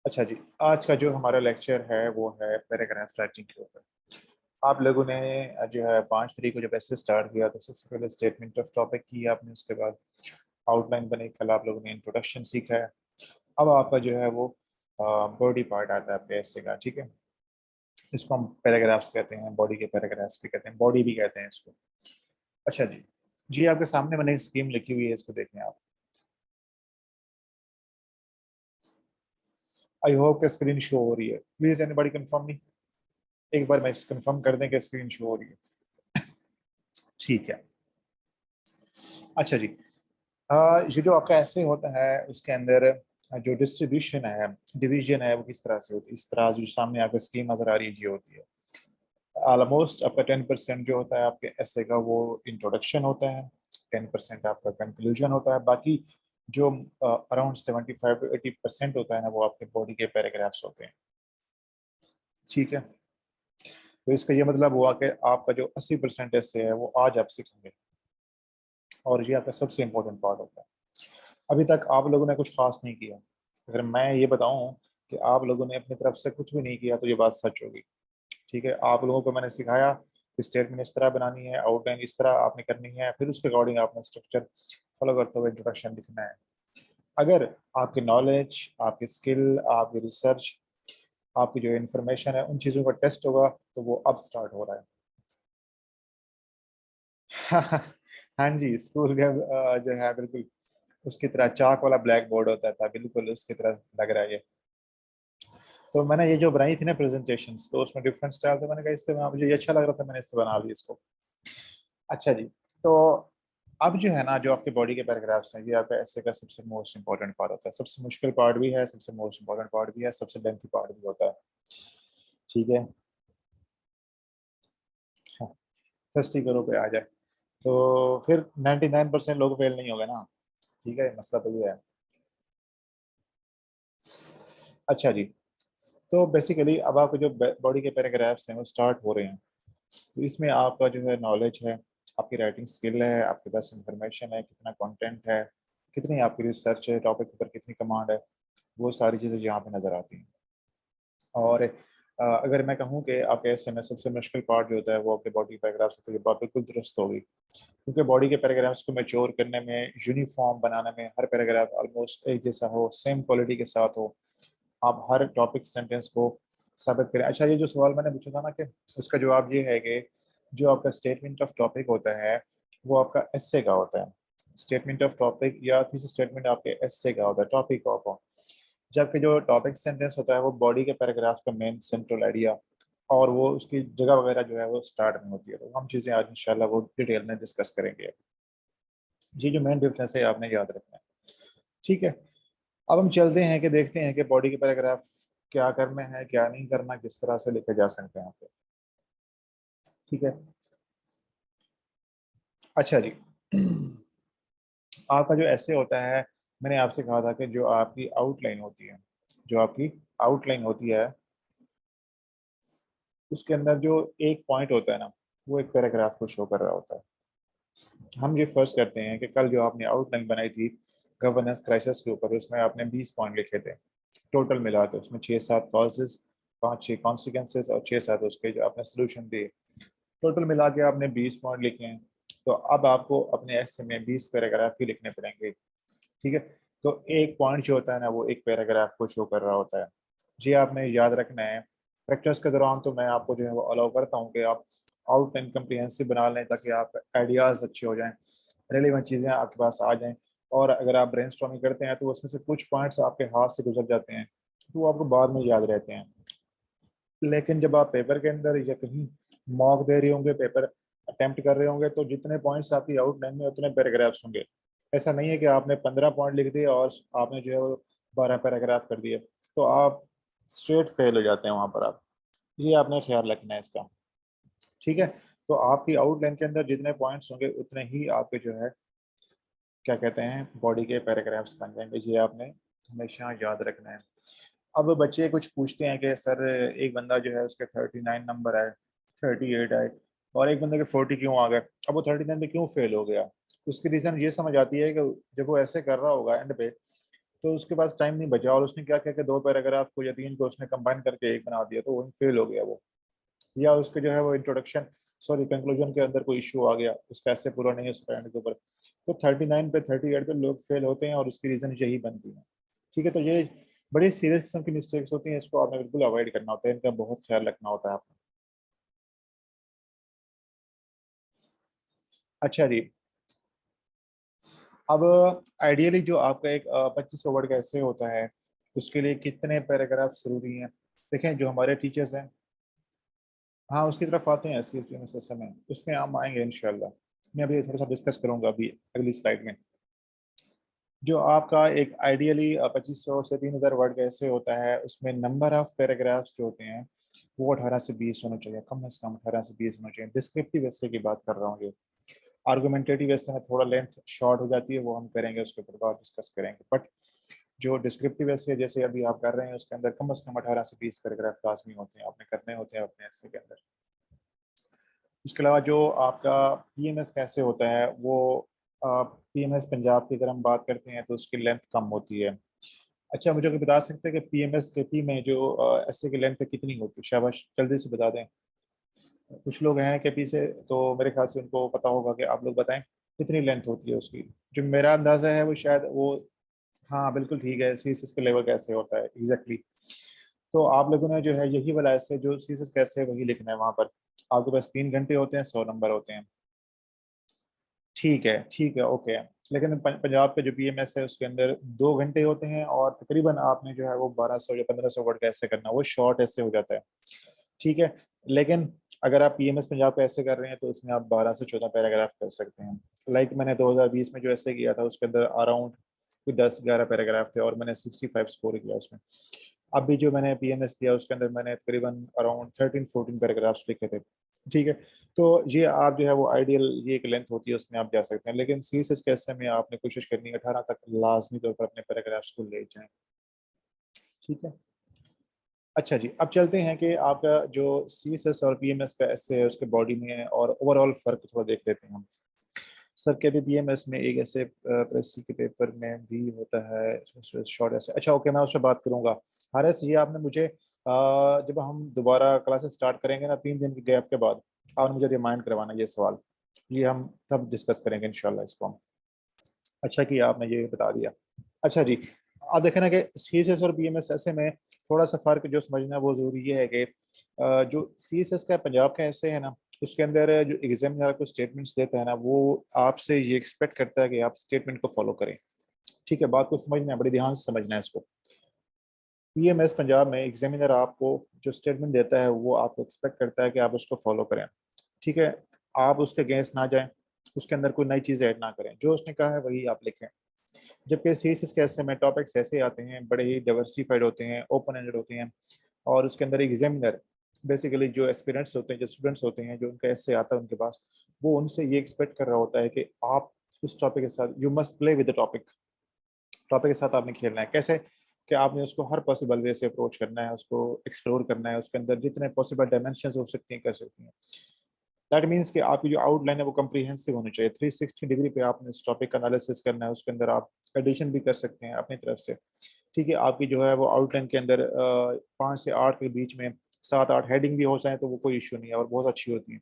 अच्छा जी, आज का जो हमारा लेक्चर है वो है पैराग्राफ राइटिंग के ऊपर। आप लोगों ने जो है 5 तारीख को जब ऐसे स्टार्ट किया तो सबसे पहले स्टेटमेंट ऑफ टॉपिक की आपने, उसके बाद आउटलाइन बनी, कल आप लोगों ने इंट्रोडक्शन सीखा है। अब आपका जो है वो बॉडी पार्ट आता है आपके ऐसे का, ठीक है। इसको हम पैराग्राफ्स कहते हैं, बॉडी के पैराग्राफ्स भी कहते हैं, बॉडी भी कहते हैं इसको। अच्छा जी, जी आपके सामने मैंने एक स्कीम लिखी हुई है, इसको देखें आप। आई होप कि स्क्रीन शो हो रही है। प्लीज एनीबॉडी कंफर्म मी, एक बार मैं कंफर्म कर दें कि स्क्रीन शो हो रही है। ठीक है। अच्छा जी, ये जो आपका ऐसे होता है उसके अंदर जो डिस्ट्रीब्यूशन है, डिवीजन है, वो किस तरह से होती है। इस तरह जो सामने आपको स्कीम नजर आ रही है ये होती है। ऑलमोस्ट आपका 10% जो होता है आपके ऐसे का वो इंट्रोडक्शन होता है, 10% आपका कंक्लूजन होता है, बाकी जो अराउंड 75 to 80% होता है ना वो आपके बॉडी के पैराग्राफ्स होते हैं। ठीक है, तो इसका ये मतलब हुआ कि आपका जो 80% ऐसे है वो आज आप सीखेंगे, और ये आपका सबसे इम्पोर्टेंट पार्ट होता है। अभी तक आप लोगों ने कुछ खास नहीं किया। अगर मैं ये बताऊं कि आप लोगों ने अपनी तरफ से कुछ भी नहीं किया तो ये बात सच होगी। ठीक है, आप लोगों को मैंने सिखाया कि स्टेटमेंट इस तरह बनानी है, आउटलाइन इस तरह आपने करनी है, फिर उसके अकॉर्डिंग आपने स्ट्रक्चर फॉलो करते हुए इंट्रोडक्शन लिखना है। अगर आपकी नॉलेज, आपकी स्किल, आपकी रिसर्च, आपकी जो इन्फॉर्मेशन है, उन चीज़ों का टेस्ट होगा तो वो अब स्टार्ट हो रहा है। हाँ जी, स्कूल का जो है बिल्कुल उसकी तरह चाक वाला ब्लैक बोर्ड होता था, बिल्कुल उसकी तरह लग रहा है ये। तो मैंने ये जो बनाई थी ना प्रेजेंटेशन, तो उसमें डिफरेंट स्टाइल थे, मैंने कहा इसको मुझे ये अच्छा लग रहा था, मैंने इसको बना लिया इसको। अच्छा जी, तो अब जो है ना जो आपके बॉडी के पैराग्राफ्स हैं ये आपका ऐसे का सबसे मोस्ट इंपॉर्टेंट पार्ट होता है, सबसे मुश्किल पार्ट भी है, सबसे मोस्ट इंपॉर्टेंट पार्ट भी है, सबसे लेंथी पार्ट भी होता है। ठीक है, फर्स्ट ही करो पे आ जाए तो फिर 99% लोग फेल नहीं हो गए ना। ठीक है, मसला तो ये है। अच्छा जी, तो बेसिकली अब आपके जो बॉडी के पैराग्राफ्स हैं वो स्टार्ट हो रहे हैं। तो इसमें आपका जो है नॉलेज है, आपकी राइटिंग स्किल है, आपके पास इंफॉर्मेशन है, कितना कंटेंट है, कितनी आपकी रिसर्च है, टॉपिक पर कितनी कमांड है, वो सारी चीज़ें यहाँ पे नज़र आती हैं। और अगर मैं कहूँ कि आपके ऐसे में सबसे मुश्किल पार्ट जो होता है वो आपके बॉडी पैराग्राफ्स है, तो ये बात बिल्कुल दुरुस्त होगी, क्योंकि बॉडी के पैराग्राफ्स को मैच्योर करने में, यूनिफॉर्म बनाने में, हर पैराग्राफ ऑलमोस्ट एक जैसा हो, सेम क्वालिटी के साथ हो, आप हर टॉपिक सेंटेंस को साबित करें। अच्छा, ये जो सवाल मैंने पूछा था ना कि उसका जवाब ये है कि जो आपका स्टेटमेंट ऑफ टॉपिक होता है वो आपका एस्से का होता है। स्टेटमेंट ऑफ टॉपिक या थीसिस स्टेटमेंट आपके एस्से का होता है, टॉपिक का होता है। जबकि जो टॉपिक सेंटेंस होता है वो बॉडी के पैराग्राफ का मेन सेंट्रल आइडिया, और वो उसकी जगह वगैरह जो है वो स्टार्ट में होती है। तो हम चीज़ें आज इंशाल्लाह वो डिटेल में डिस्कस करेंगे। ये जो मेन डिफरेंस है आपने याद रखना है। ठीक है, अब हम चलते हैं कि देखते हैं कि बॉडी के पैराग्राफ क्या करना है, क्या नहीं करना, किस तरह से लिखे जा सकते हैं आपके। ठीक है, अच्छा जी। आपका जो ऐसे होता है, मैंने आपसे कहा था कि जो आपकी आउटलाइन होती है, जो आपकी आउटलाइन होती है उसके अंदर जो एक पॉइंट होता है ना वो एक पैराग्राफ को शो कर रहा होता है। हम ये फर्स्ट करते हैं कि कल जो आपने आउटलाइन बनाई थी गवर्नेंस क्राइसिस के ऊपर, उसमें आपने 20 पॉइंट लिखे थे टोटल मिला के। उसमें 6-7 कॉजेज, 5-6 कॉन्सिक्वेंसेज और 6-7 उसके जो आपने सोल्यूशन दिए। टोटल मिला के आपने 20 पॉइंट लिखे हैं। तो अब आपको अपने एस्से में 20 पैराग्राफ ही लिखने पड़ेंगे। ठीक है, तो एक पॉइंट जो होता है ना वो एक पैराग्राफ को शो कर रहा होता है। जी आपने याद रखना है। प्रैक्टिस के दौरान तो मैं आपको जो है वो अलाउ करता हूँ कि आप आउटलाइन कम्प्रीहेंसिव बना लें, ताकि आप आइडियाज़ अच्छे हो जाएं, रेलिवेंट चीज़ें आपके पास आ जाएं। और अगर आप ब्रेनस्टॉर्मिंग करते हैं तो उसमें से कुछ पॉइंट्स आपके हाथ से गुजर जाते हैं, तो वो आपको बाद में याद रहते हैं। लेकिन जब आप पेपर के अंदर या कहीं मॉक दे रहे होंगे, पेपर अटेम्प्ट कर रहे होंगे, तो जितने पॉइंट्स आपकी आउटलाइन में उतने पैराग्राफ्स होंगे। ऐसा नहीं है कि आपने 15 पॉइंट लिख दिए और आपने जो है वो 12 पैराग्राफ कर दिए, तो आप स्ट्रेट फेल हो जाते हैं वहाँ पर आप। ये आपने ख्याल रखना है इसका। ठीक है, तो आपकी आउटलाइन के अंदर जितने पॉइंट्स होंगे उतने ही आपके जो है क्या कहते हैं बॉडी के पैराग्राफ्स बन जाएंगे। ये आपने हमेशा याद रखना है। अब बच्चे कुछ पूछते हैं कि सर एक बंदा जो है उसके 39 नंबर आए, 38 आए, और एक बंदे के 40 क्यों आ गए, अब वो 39 में क्यों फेल हो गया। उसकी रीज़न ये समझ आती है कि जब वो ऐसे कर रहा होगा एंड पे, तो उसके पास टाइम नहीं बचा और उसने क्या किया कि 2 पैराग्राफ को या 3 को उसने कंबाइन करके एक बना दिया, तो वही फेल हो गया वो। या उसके जो है वो इंट्रोडक्शन, सॉरी, कंक्लूजन के अंदर कोई इशू आ गया, उसका ऐसे पूरा नहीं है उसका एंड के ऊपर। तो 39 पे 38 पे लोग फेल होते हैं और उसकी रीजन यही बनती है। ठीक है, तो ये बड़ी सीरियस किस्म की मिस्टेक्स होती हैं, इसको आपने बिल्कुल अवॉइड करना होता है, इनका बहुत ख्याल रखना होता है आपको। अच्छा जी, अब आइडियली जो आपका एक 2500 वर्ड का ऐसे होता है, उसके लिए कितने पैराग्राफ जरूरी हैं? देखें, जो हमारे टीचर्स हैं, हाँ उसकी तरफ आते हैं, एस सी एस में उसमें हम आएंगे इंशाल्लाह। मैं अभी थोड़ा सा डिस्कस करूंगा अभी अगली स्लाइड में। जो आपका एक आइडियली 2500 से 3000 वर्ड का ऐसे होता है, उसमें नंबर ऑफ पैराग्राफ्स जो होते हैं वो 18 से 20 होना चाहिए, कम से कम 18 से 20 होना चाहिए। डिस्क्रिप्टिव ऐसे की बात कर रहा हूँ, ये आर्गुमेंटेटिव ऐसे में थोड़ा लेंथ शॉर्ट हो जाती है, वो हम करेंगे, उसके ऊपर बाद डिस्कस करेंगे। बट जो डिस्क्रिप्टिव ऐसे जैसे अभी आप कर रहे हैं, उसके अंदर कम से कम 18 से 20 पैराग्राफ लाजमी होते हैं, आपने करने होते हैं अपने ऐसे के अंदर। उसके अलावा जो आपका पीएमएस कैसे होता है, वो पीएमएस पंजाब की अगर हम बात करते हैं तो उसकी लेंथ कम होती है। अच्छा, मुझे कोई बता सकते हैं कि पीएमएस के पी में जो एसए की लेंथ कितनी होती है? शाबाश, जल्दी से बता दें। कुछ लोग हैं के पी से, तो मेरे ख्याल से उनको पता होगा, कि आप लोग बताएं कितनी लेंथ होती है उसकी। जो मेरा अंदाजा है वो शायद वो, हाँ बिल्कुल ठीक है, सीएसएस के लेवल कैसे होता है एग्जैक्टली। तो आप लोगों ने जो है यही वाला ऐसे जो सीएसएस कैसे है वही लिखना है वहां पर। आपके पास 3 घंटे होते हैं, 100 नंबर होते हैं। ठीक है, ठीक है, ओके। लेकिन पंजाब के जो पीएमएस है उसके अंदर 2 घंटे होते हैं, और तकरीबन आपने जो है वो 1200 या 1500 वर्ड का ऐसे करना, वो शॉर्ट ऐसे हो जाता है। ठीक है, लेकिन अगर आप पीएमएस पंजाब का ऐसे कर रहे हैं तो उसमें आप 12 से 14 पैराग्राफ कर सकते हैं। लाइक मैंने 2020 में जो ऐसे किया था उसके अंदर अराउंड कोई 10-11 पैराग्राफ थे और मैंने 65 स्कोर किया उसमें। अभी जो मैंने पीएमएस दिया उसके अंदर मैंने तकरीबन अराउंड 13-14 पैराग्राफ्स लिखे थे। ठीक है, तो ये आप जो है वो आइडियल, ये एक लेंथ होती है, उसमें आप जा सकते हैं। लेकिन सीएसएस के ऐसे में आपने कोशिश करनी है 18 तक लाजमी तौर पर अपने पैराग्राफ्स को ले जाएं। ठीक है। अच्छा जी, अब चलते हैं कि आपका जो सीएसएस और पीएमएस का ऐसे है उसके बॉडी में और ओवरऑल फर्क थोड़ा देख लेते हैं हम। सर के भी पीएमएस में एक ऐसे प्रेसी के पेपर में भी होता है शॉर्ट ऐसे। अच्छा ओके, मैं उस पर बात करूंगा। हारिस, ये आपने मुझे जब हम दोबारा क्लासेस स्टार्ट करेंगे ना 3 दिन के गैप के बाद, आपने मुझे रिमाइंड करवाना ये सवाल। ये हम तब डिस्कस करेंगे इंशाल्लाह इसको हम। अच्छा कि आपने ये बता दिया। अच्छा जी, आप देखें ना कि सीएसएस और पीएमएस ऐसे में थोड़ा सा फर्क जो समझना वो जरूरी ये है कि जो सीएसएस का पंजाब का ऐसे है ना, उसके अंदर जो एग्जामिनर आपको स्टेटमेंट्स देता है ना, वो आपसे ये एक्सपेक्ट करता है कि आप स्टेटमेंट को फॉलो करें। ठीक है, बात को समझना है, बड़े ध्यान से समझना है इसको। पीएमएस पंजाब में एग्जामिनर आपको जो स्टेटमेंट देता है वो आपको एक्सपेक्ट करता है कि आप उसको फॉलो करें। ठीक है, आप उसके अगेंस्ट ना जाएं, उसके अंदर कोई नई चीज़ ऐड ना करें, जो उसने कहा है वही आप लिखें। जबकि सीएसएस के ऐसे में टॉपिक्स ऐसे आते हैं, बड़े ही डाइवर्सिफाइड होते हैं, ओपन एंडेड होते हैं, और उसके अंदर एग्जामिनर बेसिकली जो एस्पिरेंट्स होते हैं, जो स्टूडेंट्स होते हैं, जो उनका ऐसे आता है उनके पास, वो उनसे ये एक्सपेक्ट कर रहा होता है कि आप उस टॉपिक के साथ you must play with the topic. Topic के साथ आपने खेलना है कैसे, कि आपने उसको हर पॉसिबल वे से अप्रोच करना है, उसको एक्सप्लोर करना है, उसके अंदर जितने पॉसिबल डायमेंशन हो सकती हैं कर सकती हैं। दैट मीन्स कि आपकी जो आउटलाइन है वो कम्प्रीहेंसिव होनी चाहिए, 360 डिग्री पे आपने उस टॉपिक का एनालिसिस करना है, उसके अंदर आप एडिशन भी कर सकते हैं अपनी तरफ से। ठीक है, आपकी जो है वो आउटलाइन के अंदर 5 से 8 के बीच में 7-8 हेडिंग भी हो जाए तो वो कोई इशू नहीं है और बहुत अच्छी होती है।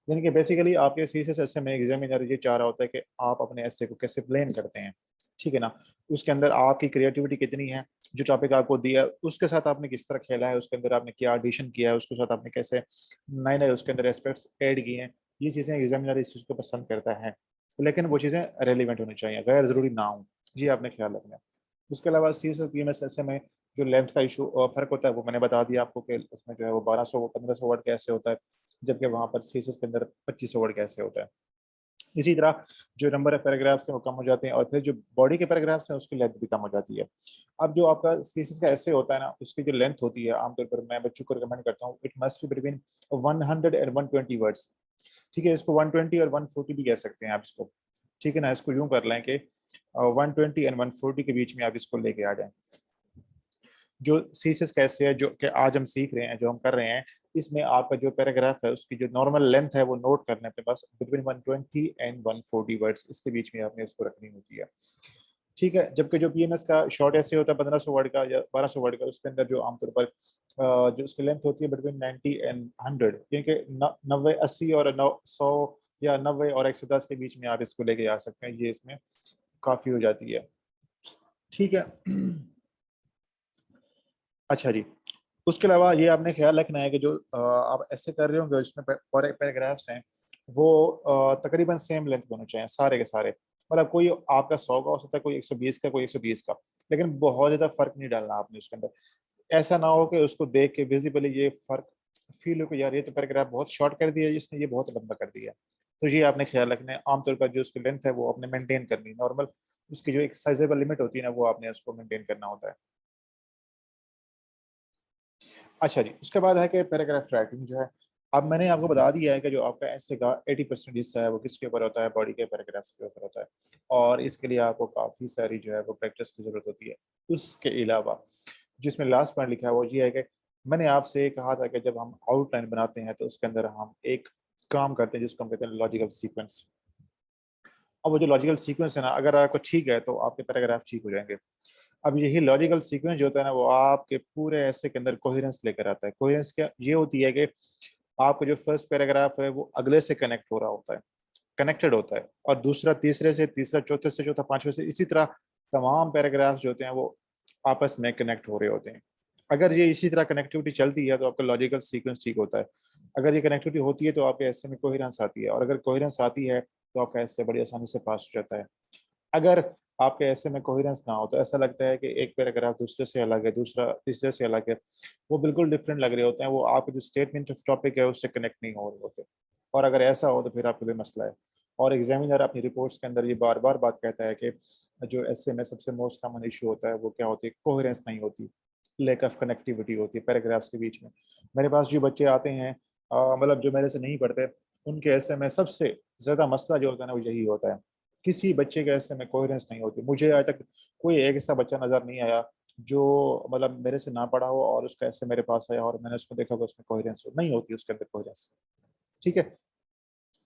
यानी कि बेसिकली आपके सीएसएस एसए में एग्जामिनर ये चाह रहा होता है कि आप अपने एसए को कैसे प्लान करते हैं। ठीक है ना, उसके अंदर आपकी क्रिएटिविटी कितनी है, जो टॉपिक आपको दिया है उसके साथ आपने किस तरह खेला है, उसके अंदर आपने क्या एडिशन किया है, उसके साथ आपने कैसे नए नए उसके अंदर एस्पेक्ट्स ऐड किए हैं। ये चीज़ें एग्जामिनर इस चीज़ को पसंद करता है, लेकिन वो चीज़ें रेलिवेंट होनी चाहिए, गैर जरूरी ना हो। जी आपने ख्याल रखना है। उसके अलावा सी एस और पी एम एस ऐसे में जो लेंथ का इशू फर्क होता है वो मैंने बता दिया आपको, कि उसमें जो है वो 1200-1500 वर्ड कैसे होता है, जबकि वहाँ पर सी एस एस के अंदर 2500 वर्ड कैसे होता है। इसी तरह जो नंबर ऑफ पैराग्राफ्स हैं वो कम हो जाते हैं, और फिर जो बॉडी के पैराग्राफ्स हैं उसकी लेंथ भी कम हो जाती है। अब जो आपका सीएसएस का ऐसे होता है ना, उसकी जो लेंथ होती है आमतौर पर मैं बच्चों को रिकमेंड करता हूँ, it must be between 100 and 120 words. ठीक है, इसको 120 और 140 भी कह सकते हैं आप इसको। ठीक है ना, इसको यूं कर लें कि 120 एंड 140 के बीच में आप इसको लेके आ जाएं। जो सीसेस कैसे है जो कि आज हम सीख रहे हैं, जो हम कर रहे हैं, इसमें आपका जो पैराग्राफ है उसकी जो नॉर्मल लेंथ है वो नोट करने पे बस बिटवीन 120 एंड 140 वर्ड्स, इसके बीच में आपने इसको रखनी होती है। ठीक है, जबकि जो पीएमएस का शॉर्ट ऐसे होता है 1500 वर्ड का या 1200 वर्ड का, उसके अंदर जो आमतौर पर जो उसकी लेंथ होती है बिटवीन 90 एंड 100, क्योंकि 90 80 और 100 या 90 और 110 के बीच में आप इसको लेके आ सकते हैं, ये इसमें काफ़ी हो जाती है। ठीक है। अच्छा जी, उसके अलावा ये आपने ख्याल रखना है कि जो आप ऐसे कर रहे होंगे जिसमें पैराग्राफ्स हैं वो तकरीबन सेम लेंथ होने चाहिए सारे के सारे। मतलब कोई आपका 100 का हो सकता है, कोई 120 का, कोई 130 का, लेकिन बहुत ज़्यादा फर्क नहीं डालना आपने उसके अंदर। ऐसा ना हो कि उसको देख के विजिबली ये फर्क फील हो कि यार ये तो पैराग्राफ बहुत शॉर्ट कर दिया, इसने ये बहुत लंबा कर दिया। तो ये आपने ख्याल रखना है। आमतौर पर जो उसकी लेंथ है वो आपने मेंटेन करनी है नॉर्मल, उसकी जो एक साइजेबल लिमिट होती है ना वो आपने उसको मेंटेन करना होता है। अच्छा जी, उसके बाद है कि पैराग्राफ राइटिंग जो है, अब मैंने आपको बता दिया है कि जो आपका ऐसे का 80% हिस्सा है वो किसके ऊपर होता है, बॉडी के पैराग्राफ्स के ऊपर होता है, और इसके लिए आपको काफ़ी सारी जो है वो प्रैक्टिस की ज़रूरत होती है। उसके अलावा जिसमें लास्ट पॉइंट लिखा है वो ये है कि मैंने आपसे कहा था कि जब हम आउटलाइन बनाते हैं तो उसके अंदर हम एक काम करते हैं जिसको हम कहते हैं लॉजिकल सीक्वेंस। अब वो जो लॉजिकल सीक्वेंस है ना, अगर आपको ठीक है तो आपके पैराग्राफ ठीक हो जाएंगे। अब यही लॉजिकल सीक्वेंस जो होता है ना वो आपके पूरे ऐसे के अंदर कोहेरेंस लेकर आता है। कोहेरेंस क्या ये होती है कि आपका जो फर्स्ट पैराग्राफ है वो अगले से कनेक्ट हो रहा होता है, कनेक्टेड होता है, और दूसरा तीसरे से, तीसरा चौथे से, चौथा पांचवे से, इसी तरह तमाम पैराग्राफ्स जो होते हैं वो आपस में कनेक्ट हो रहे होते हैं। अगर ये इसी तरह कनेक्टिविटी चलती है तो आपका लॉजिकल सीक्वेंस ठीक होता है। अगर ये कनेक्टिविटी होती है तो आपके ऐसे में कोहेरेंस आती है, और अगर कोहेरेंस आती है तो आपका ऐसे बड़ी आसानी से पास हो जाता है। अगर आपके ऐसे में कोहेरेंस ना हो तो ऐसा लगता है कि एक पैराग्राफ दूसरे से अलग है, दूसरा तीसरे से अलग है, वो बिल्कुल डिफरेंट लग रहे होते हैं, वो आपके जो स्टेटमेंट ऑफ टॉपिक है उससे कनेक्ट नहीं हो रहे होते। और अगर ऐसा हो तो फिर आपके लिए मसला है। और एग्जामिनर अपनी रिपोर्ट्स के अंदर ये बार बार बात कहता है कि जो ऐसे में सबसे मोस्ट कॉमन इशू होता है वो क्या होती है, कोहेरेंस नहीं होती, लैक ऑफ कनेक्टिविटी होती है पैराग्राफ्स के बीच में। मेरे पास जो बच्चे आते हैं मतलब जो मेरे से नहीं पढ़ते, उनके ऐसे में सबसे ज़्यादा मसला जो होता है ना वो यही होता है, किसी बच्चे के ऐसे में कोहेरेंस नहीं होती। मुझे आज तक कोई एक ऐसा बच्चा नज़र नहीं आया जो मतलब मेरे से ना पढ़ा हो और उसका ऐसे मेरे पास आया और मैंने उसको देखा कि उसमें कोहेरेंस हो, नहीं होती उसके अंदर कोहेरेंस। ठीक है,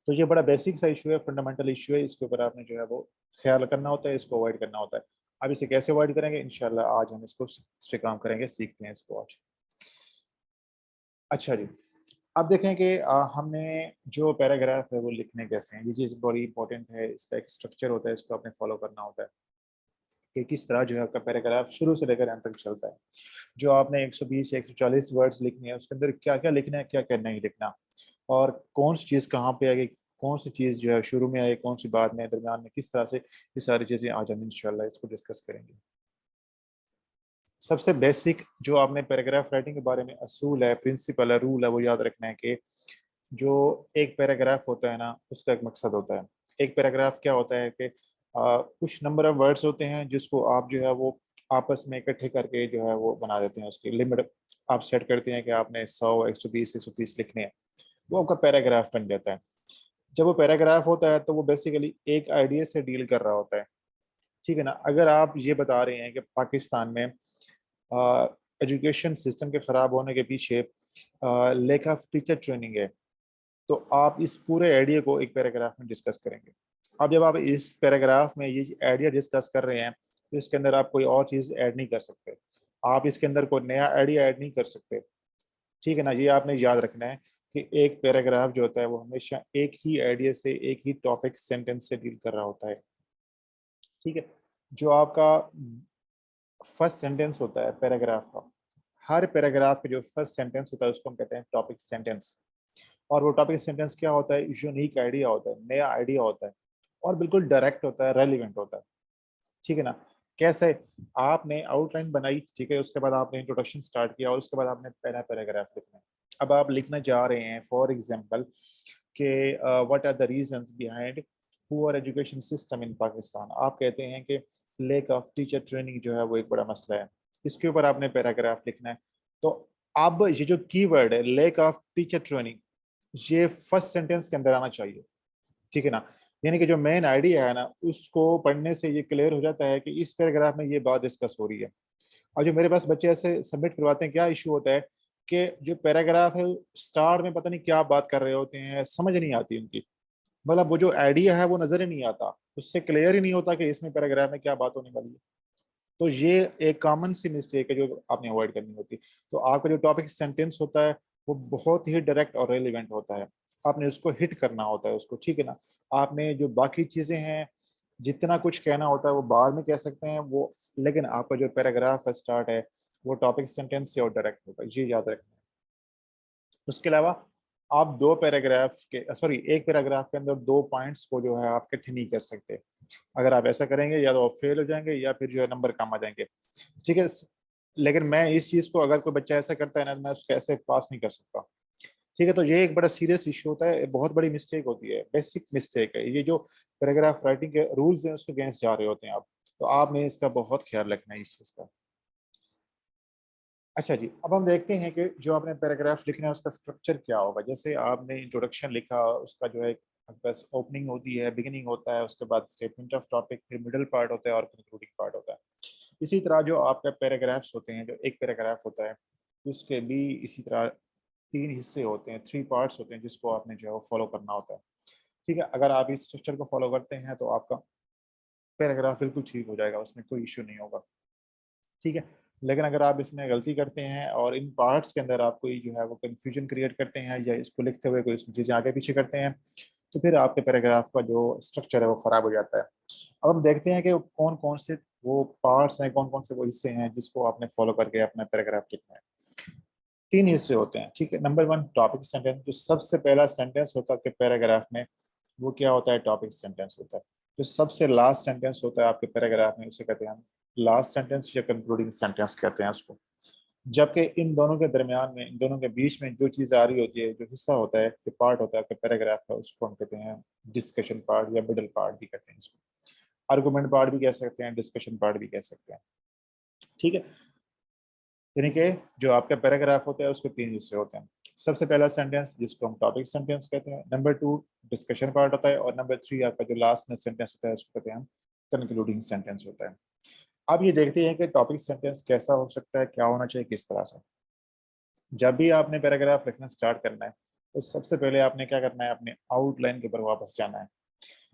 तो ये बड़ा बेसिक सा इशू है, फंडामेंटल इशू है, इसके ऊपर आपने जो है वो ख्याल करना होता है, इसको अवॉइड करना होता है। अब इसे कैसे अवॉइड करेंगे, इंशाल्लाह आज हम इसको इस पे काम करेंगे, सीखते हैं इसको आज। अच्छा जी, अब देखें कि हमने जो पैराग्राफ है वो लिखने कैसे हैं, ये चीज़ बड़ी इंपॉर्टेंट है। इसका एक स्ट्रक्चर होता है, इसको आपने फॉलो करना होता है कि किस तरह जो है आपका पैराग्राफ शुरू से लेकर अंत तक चलता है। जो आपने 120 या 140 वर्ड्स लिखने हैं उसके अंदर क्या क्या लिखना है, क्या क्या नहीं लिखना, और कौन सी चीज़ कहाँ पे आएगी, कौन सी चीज़ जो है शुरू में आए, कौन सी बाद में, दरमियान में, किस तरह से, ये सारी चीज़ें आज हम इंशाल्लाह इसको डिस्कस करेंगे। सबसे बेसिक जो आपने पैराग्राफ राइटिंग के बारे में असूल है, प्रिंसिपल है, रूल है, वो याद रखना है कि जो एक पैराग्राफ होता है ना उसका एक मकसद होता है। एक पैराग्राफ क्या होता है कि कुछ नंबर ऑफ वर्ड्स होते हैं जिसको आप जो है वो आपस में इकट्ठे करके जो है वो बना देते हैं, उसकी लिमिट आप सेट करते हैं कि आपने 100, 120, 130 लिखने हैं, वो आपका पैराग्राफ बन जाता है। जब वो पैराग्राफ होता है तो वो बेसिकली एक आइडिया से डील कर रहा होता है। ठीक है ना, अगर आप ये बता रहे हैं कि पाकिस्तान में एजुकेशन सिस्टम के ख़राब होने के पीछे लैक ऑफ टीचर ट्रेनिंग है, तो आप इस पूरे आइडिया को एक पैराग्राफ में डिस्कस करेंगे। अब जब आप इस पैराग्राफ में ये आइडिया डिस्कस कर रहे हैं तो इसके अंदर आप कोई और चीज़ ऐड नहीं कर सकते, आप इसके अंदर कोई नया आइडिया ऐड नहीं कर सकते। ठीक है ना, ये आपने याद रखना है कि एक पैराग्राफ जो होता है वो हमेशा एक ही आइडिया से, एक ही टॉपिक सेंटेंस से डील कर रहा होता है। ठीक है, जो आपका फर्स्ट सेंटेंस होता है पैराग्राफ का, हर पैराग्राफ का जो फर्स्ट सेंटेंस होता है उसको हम कहते हैं टॉपिक सेंटेंस। और वो टॉपिक सेंटेंस क्या होता है, यूनिक आइडिया होता है, नया आइडिया होता है, और बिल्कुल डायरेक्ट होता है, रेलिवेंट होता है। ठीक है ना, कैसे, आपने आउटलाइन बनाई, ठीक है, उसके बाद आपने इंट्रोडक्शन स्टार्ट किया और उसके बाद आपने पहला पैराग्राफ लिखना है। अब आप लिखना चाह रहे हैं फॉर एग्जांपल कि what are the reasons behind poor education system in Pakistan. आप कहते हैं कि लेक ऑफ टीचर ट्रेनिंग जो है वो एक बड़ा मसला है, इसके ऊपर आपने पैराग्राफ लिखना है। तो अब ये जो कीवर्ड है लेक ऑफ टीचर ट्रेनिंग, ये फर्स्ट सेंटेंस के अंदर आना चाहिए। ठीक है ना, यानी कि जो मेन आइडिया है ना उसको पढ़ने से ये क्लियर हो जाता है कि इस पैराग्राफ में ये बात डिस्कस हो रही है। और जो मेरे पास बच्चे ऐसे सबमिट करवाते हैं, क्या इशू होता है कि जो पैराग्राफ है स्टार्ट में पता नहीं क्या बात कर रहे होते हैं, समझ नहीं आती उनकी, मतलब वो जो आइडिया है वो नजर ही नहीं आता, उससे क्लियर ही नहीं होता कि इसमें पैराग्राफ में क्या बात होने वाली है। तो ये एक कॉमन सी मिस्टेक है जो आपने अवॉइड करनी होती है। तो आपका जो टॉपिक सेंटेंस होता है वो बहुत ही डायरेक्ट और रेलिवेंट होता है, आपने उसको हिट करना होता है उसको, ठीक है ना। आपने जो बाकी चीजें हैं, जितना कुछ कहना होता है वो बाद में कह सकते हैं वो, लेकिन आपका जो पैराग्राफ का स्टार्ट है वो टॉपिक सेंटेंस से और डायरेक्ट होगा, ये याद रखना है। उसके अलावा आप दो पैराग्राफ के सॉरी एक पैराग्राफ के अंदर दो पॉइंट्स को जो है आप इकट्ठे नहीं कर सकते। अगर आप ऐसा करेंगे या तो आप फेल हो जाएंगे या फिर जो है नंबर कम आ जाएंगे, ठीक है। लेकिन मैं इस चीज को, अगर कोई बच्चा ऐसा करता है ना, मैं उसको ऐसे पास नहीं कर सकता, ठीक है। तो ये एक बड़ा सीरियस इशू होता है, बहुत बड़ी मिस्टेक होती है, बेसिक मिस्टेक है ये, जो पैराग्राफ राइटिंग के रूल्स हैं उसके अगेंस्ट जा रहे होते हैं आप। तो आपने इसका बहुत ख्याल रखना है इस चीज का। अच्छा जी, अब हम देखते हैं कि जो आपने पैराग्राफ लिखना है उसका स्ट्रक्चर क्या होगा। जैसे आपने इंट्रोडक्शन लिखा, उसका जो है बस ओपनिंग होती है, बिगिनिंग होता है, उसके बाद स्टेटमेंट ऑफ टॉपिक, फिर मिडिल पार्ट होता है और कंक्लूडिंग पार्ट होता है। इसी तरह जो आपका पैराग्राफ्स होते हैं, जो एक पैराग्राफ होता है उसके भी इसी तरह तीन हिस्से होते हैं, थ्री पार्ट्स होते हैं, जिसको आपने जो है वो फॉलो करना होता है, ठीक है। अगर आप इस स्ट्रक्चर को फॉलो करते हैं तो आपका पैराग्राफ बिल्कुल ठीक हो जाएगा, उसमें कोई इशू नहीं होगा, ठीक है। लेकिन अगर आप इसमें गलती करते हैं और इन पार्ट्स के अंदर आप कोई जो है वो कंफ्यूजन क्रिएट करते हैं या इसको लिखते हुए कोई इसमें चीज़ें आगे पीछे करते हैं, तो फिर आपके पैराग्राफ का जो स्ट्रक्चर है वो खराब हो जाता है। अब हम देखते हैं कि कौन कौन से वो पार्ट्स हैं, कौन कौन से वो हिस्से हैं जिसको आपने फॉलो करके अपना पैराग्राफ लिखना है। तीन हिस्से होते हैं, ठीक है। नंबर वन, टॉपिक सेंटेंस, जो सबसे पहला सेंटेंस होता है आपके पैराग्राफ में वो क्या होता है, टॉपिक सेंटेंस होता है। जो सबसे लास्ट सेंटेंस होता है आपके पैराग्राफ में उसे कहते हैं हम लास्ट सेंटेंस या कंक्लूडिंग सेंटेंस कहते हैं उसको। जबकि इन दोनों के दरमियान में, इन दोनों के बीच में जो चीज़ आ रही होती है, जो हिस्सा होता है, जो पार्ट होता है आपके पैराग्राफ का, उसको हम कहते हैं डिस्कशन पार्ट या मिडल पार्ट भी कहते हैं इसको। आर्गुमेंट पार्ट भी कह सकते हैं, डिस्कशन पार्ट भी कह सकते हैं, ठीक है। यानी कि जो आपका पैराग्राफ होता है उसके तीन हिस्से होते हैं। सबसे पहला सेंटेंस जिसको हम टॉपिक सेंटेंस कहते हैं, नंबर टू डिस्कशन पार्ट होता है, और नंबर थ्री आपका जो लास्ट में सेंटेंस होता है उसको कहते हैं हम कंक्लूडिंग सेंटेंस होता है। अब ये देखते हैं कि टॉपिक सेंटेंस कैसा हो सकता है, क्या होना चाहिए, किस तरह से। जब भी आपने पैराग्राफ लिखना स्टार्ट करना है तो सबसे पहले आपने क्या करना है, अपने आउटलाइन के ऊपर वापस जाना है।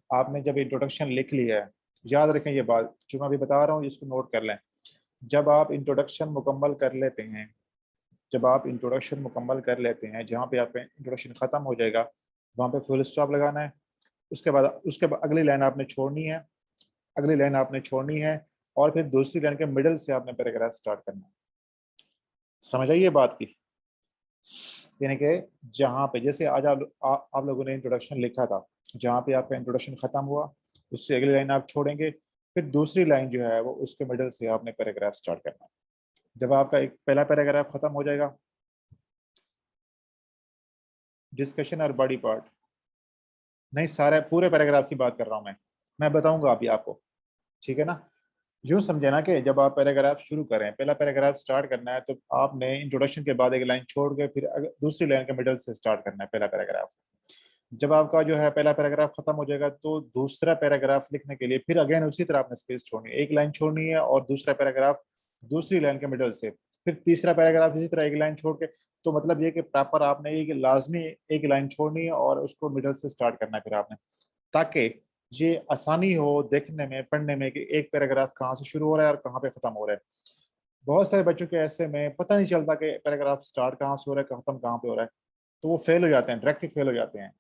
आपने जब इंट्रोडक्शन लिख लिया है, याद रखें ये बात जो मैं अभी बता रहा हूँ इसको नोट कर लें। जब आप इंट्रोडक्शन मुकम्मल कर लेते हैं, जब आप इंट्रोडक्शन मुकम्मल कर लेते हैं, जहाँ पे आपका इंट्रोडक्शन ख़त्म हो जाएगा वहाँ पे फुल स्टॉप लगाना है। उसके बाद अगली लाइन आपने छोड़नी है, अगली लाइन आपने छोड़नी है, और फिर दूसरी लाइन के मिडल से आपने पैराग्राफ स्टार्ट करना है। समझ आइए बात की, यानी कि जहाँ पे जैसे आज आप लोगों ने इंट्रोडक्शन लिखा था, जहाँ पे आपका इंट्रोडक्शन खत्म हुआ उससे अगली लाइन आप छोड़ेंगे, फिर दूसरी लाइन जो है वो उसके मिडल से आपने पैराग्राफ स्टार्ट करना है। जब आपका एक पहला पैराग्राफ खत्म हो जाएगा, डिस्कशन और बॉडी पार्ट, नहीं सारे पूरे पैराग्राफ की बात कर रहा हूँ मैं बताऊंगा अभी आपको, ठीक है ना। यूं समझे ना कि जब आप पैराग्राफ शुरू करें, पहला पैराग्राफ स्टार्ट करना है तो आपने इंट्रोडक्शन के बाद एक लाइन छोड़ के फिर दूसरी लाइन के मिडल से स्टार्ट करना है पहला पैराग्राफ। जब आपका जो है पहला पैराग्राफ खत्म हो जाएगा तो दूसरा पैराग्राफ लिखने के लिए फिर अगेन उसी तरह आपने स्पेस छोड़नी है, एक लाइन छोड़नी है और दूसरा पैराग्राफ दूसरी लाइन के मिडल से, फिर तीसरा पैराग्राफ इसी तरह एक लाइन छोड़ के। तो मतलब ये कि प्रॉपर आपने एक लाजमी एक लाइन छोड़नी है और उसको मिडल से स्टार्ट करना है फिर आपने, ताकि ये आसानी हो देखने में, पढ़ने में कि एक पैराग्राफ कहाँ से शुरू हो रहा है और कहाँ पे खत्म हो रहा है। बहुत सारे बच्चों के ऐसे में पता नहीं चलता कि पैराग्राफ स्टार्ट कहाँ से हो रहा है, खत्म कहाँ पे हो रहा है, तो वो फेल हो जाते हैं, डायरेक्टली फेल हो जाते हैं,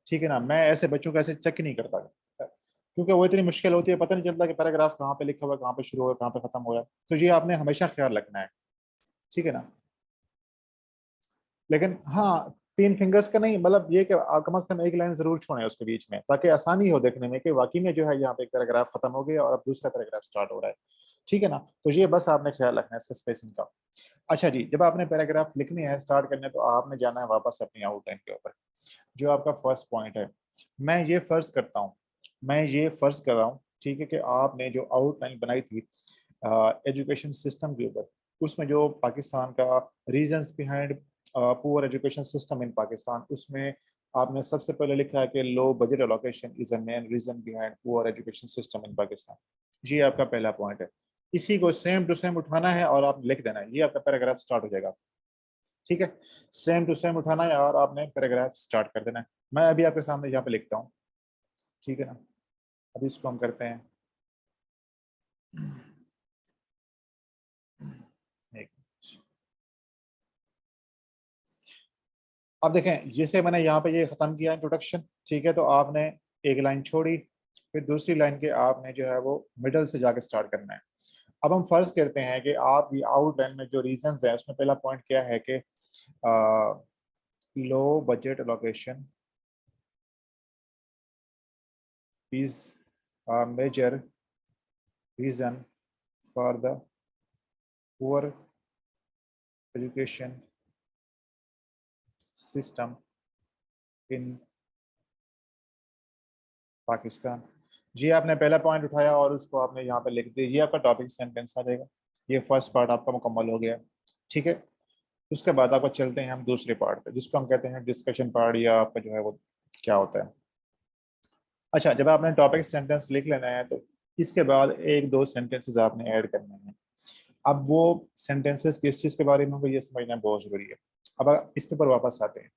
ठीक है ना। मैं ऐसे बच्चों को ऐसे चेक ही नहीं करता, क्योंकि वो इतनी मुश्किल होती है, पता नहीं चलता कि पैराग्राफ कहाँ पे लिखा हुआ है, कहाँ पे शुरू हुआ है, कहाँ पे खत्म हो रहा है। तो ये आपने हमेशा ख्याल रखना है, ठीक है ना। लेकिन हाँ, तीन फिंगर्स का नहीं, मतलब ये कि कम से कम एक लाइन जरूर छोड़े उसके बीच में, ताकि आसानी हो देखने में कि वाकई में जो है यहाँ पे एक पैराग्राफ खत्म हो गया और अब दूसरा पैराग्राफ स्टार्ट हो रहा है, ठीक है ना। तो ये बस आपने ख्याल रखना है इसका स्पेसिंग का। अच्छा जी, जब आपने पैराग्राफ लिखनी है, स्टार्ट करने, तो आपने जाना है वापस अपनी आउटलाइन के ऊपर। जो आपका फर्स्ट पॉइंट है, मैं ये फर्ज करता हूँ, मैं ये फर्ज कर रहा हूँ, ठीक है, कि आपने जो आउटलाइन बनाई थी एजुकेशन सिस्टम के ऊपर, उसमें जो पाकिस्तान का reasons behind poor education system in Pakistan, उसमें आपने सबसे पहले लिखा है कि low budget allocation is a main reason behind poor education system in Pakistan. ये आपका पहला पॉइंट है। इसी को सेम टू सेम उठाना है और आप लिख देना है, ये आपका पैराग्राफ स्टार्ट हो जाएगा। ठीक है, सेम टू सेम उठाना है और आपने पैराग्राफ स्टार्ट कर देना है। मैं अभी आपके सामने यहाँ पे लिखता हूँ, ठीक है ना। अभी इसको हम करते हैं, एक मिनट। अब देखें, जैसे मैंने यहाँ पे ये खत्म किया इंट्रोडक्शन, ठीक है, तो आपने एक लाइन छोड़ी, फिर दूसरी लाइन के आपने जो है वो मिडल से जाके स्टार्ट करना है। अब हम फर्ज करते हैं कि आप ये आउटलाइन में जो रीजंस है उसमें पहला पॉइंट क्या है कि low budget allocation is a major reason for the poor education system in Pakistan. जी, आपने पहला पॉइंट उठाया और उसको आपने यहाँ पे लिख दिया, ये आपका टॉपिक सेंटेंस आ जाएगा। ये फर्स्ट पार्ट आपका मुकम्मल हो गया, ठीक है। उसके बाद आपको चलते हैं हम दूसरे पार्ट पे, जिसको हम कहते हैं डिस्कशन पार्ट, या आपका जो है वो क्या होता है। अच्छा, जब आपने टॉपिक सेंटेंस लिख लेना है तो इसके बाद एक दो सेंटेंसेस आपने ऐड करने हैं। अब वो सेंटेंसेस किस चीज़ के बारे में होंगे ये समझना बहुत ज़रूरी है। अब इस पर वापस आते हैं।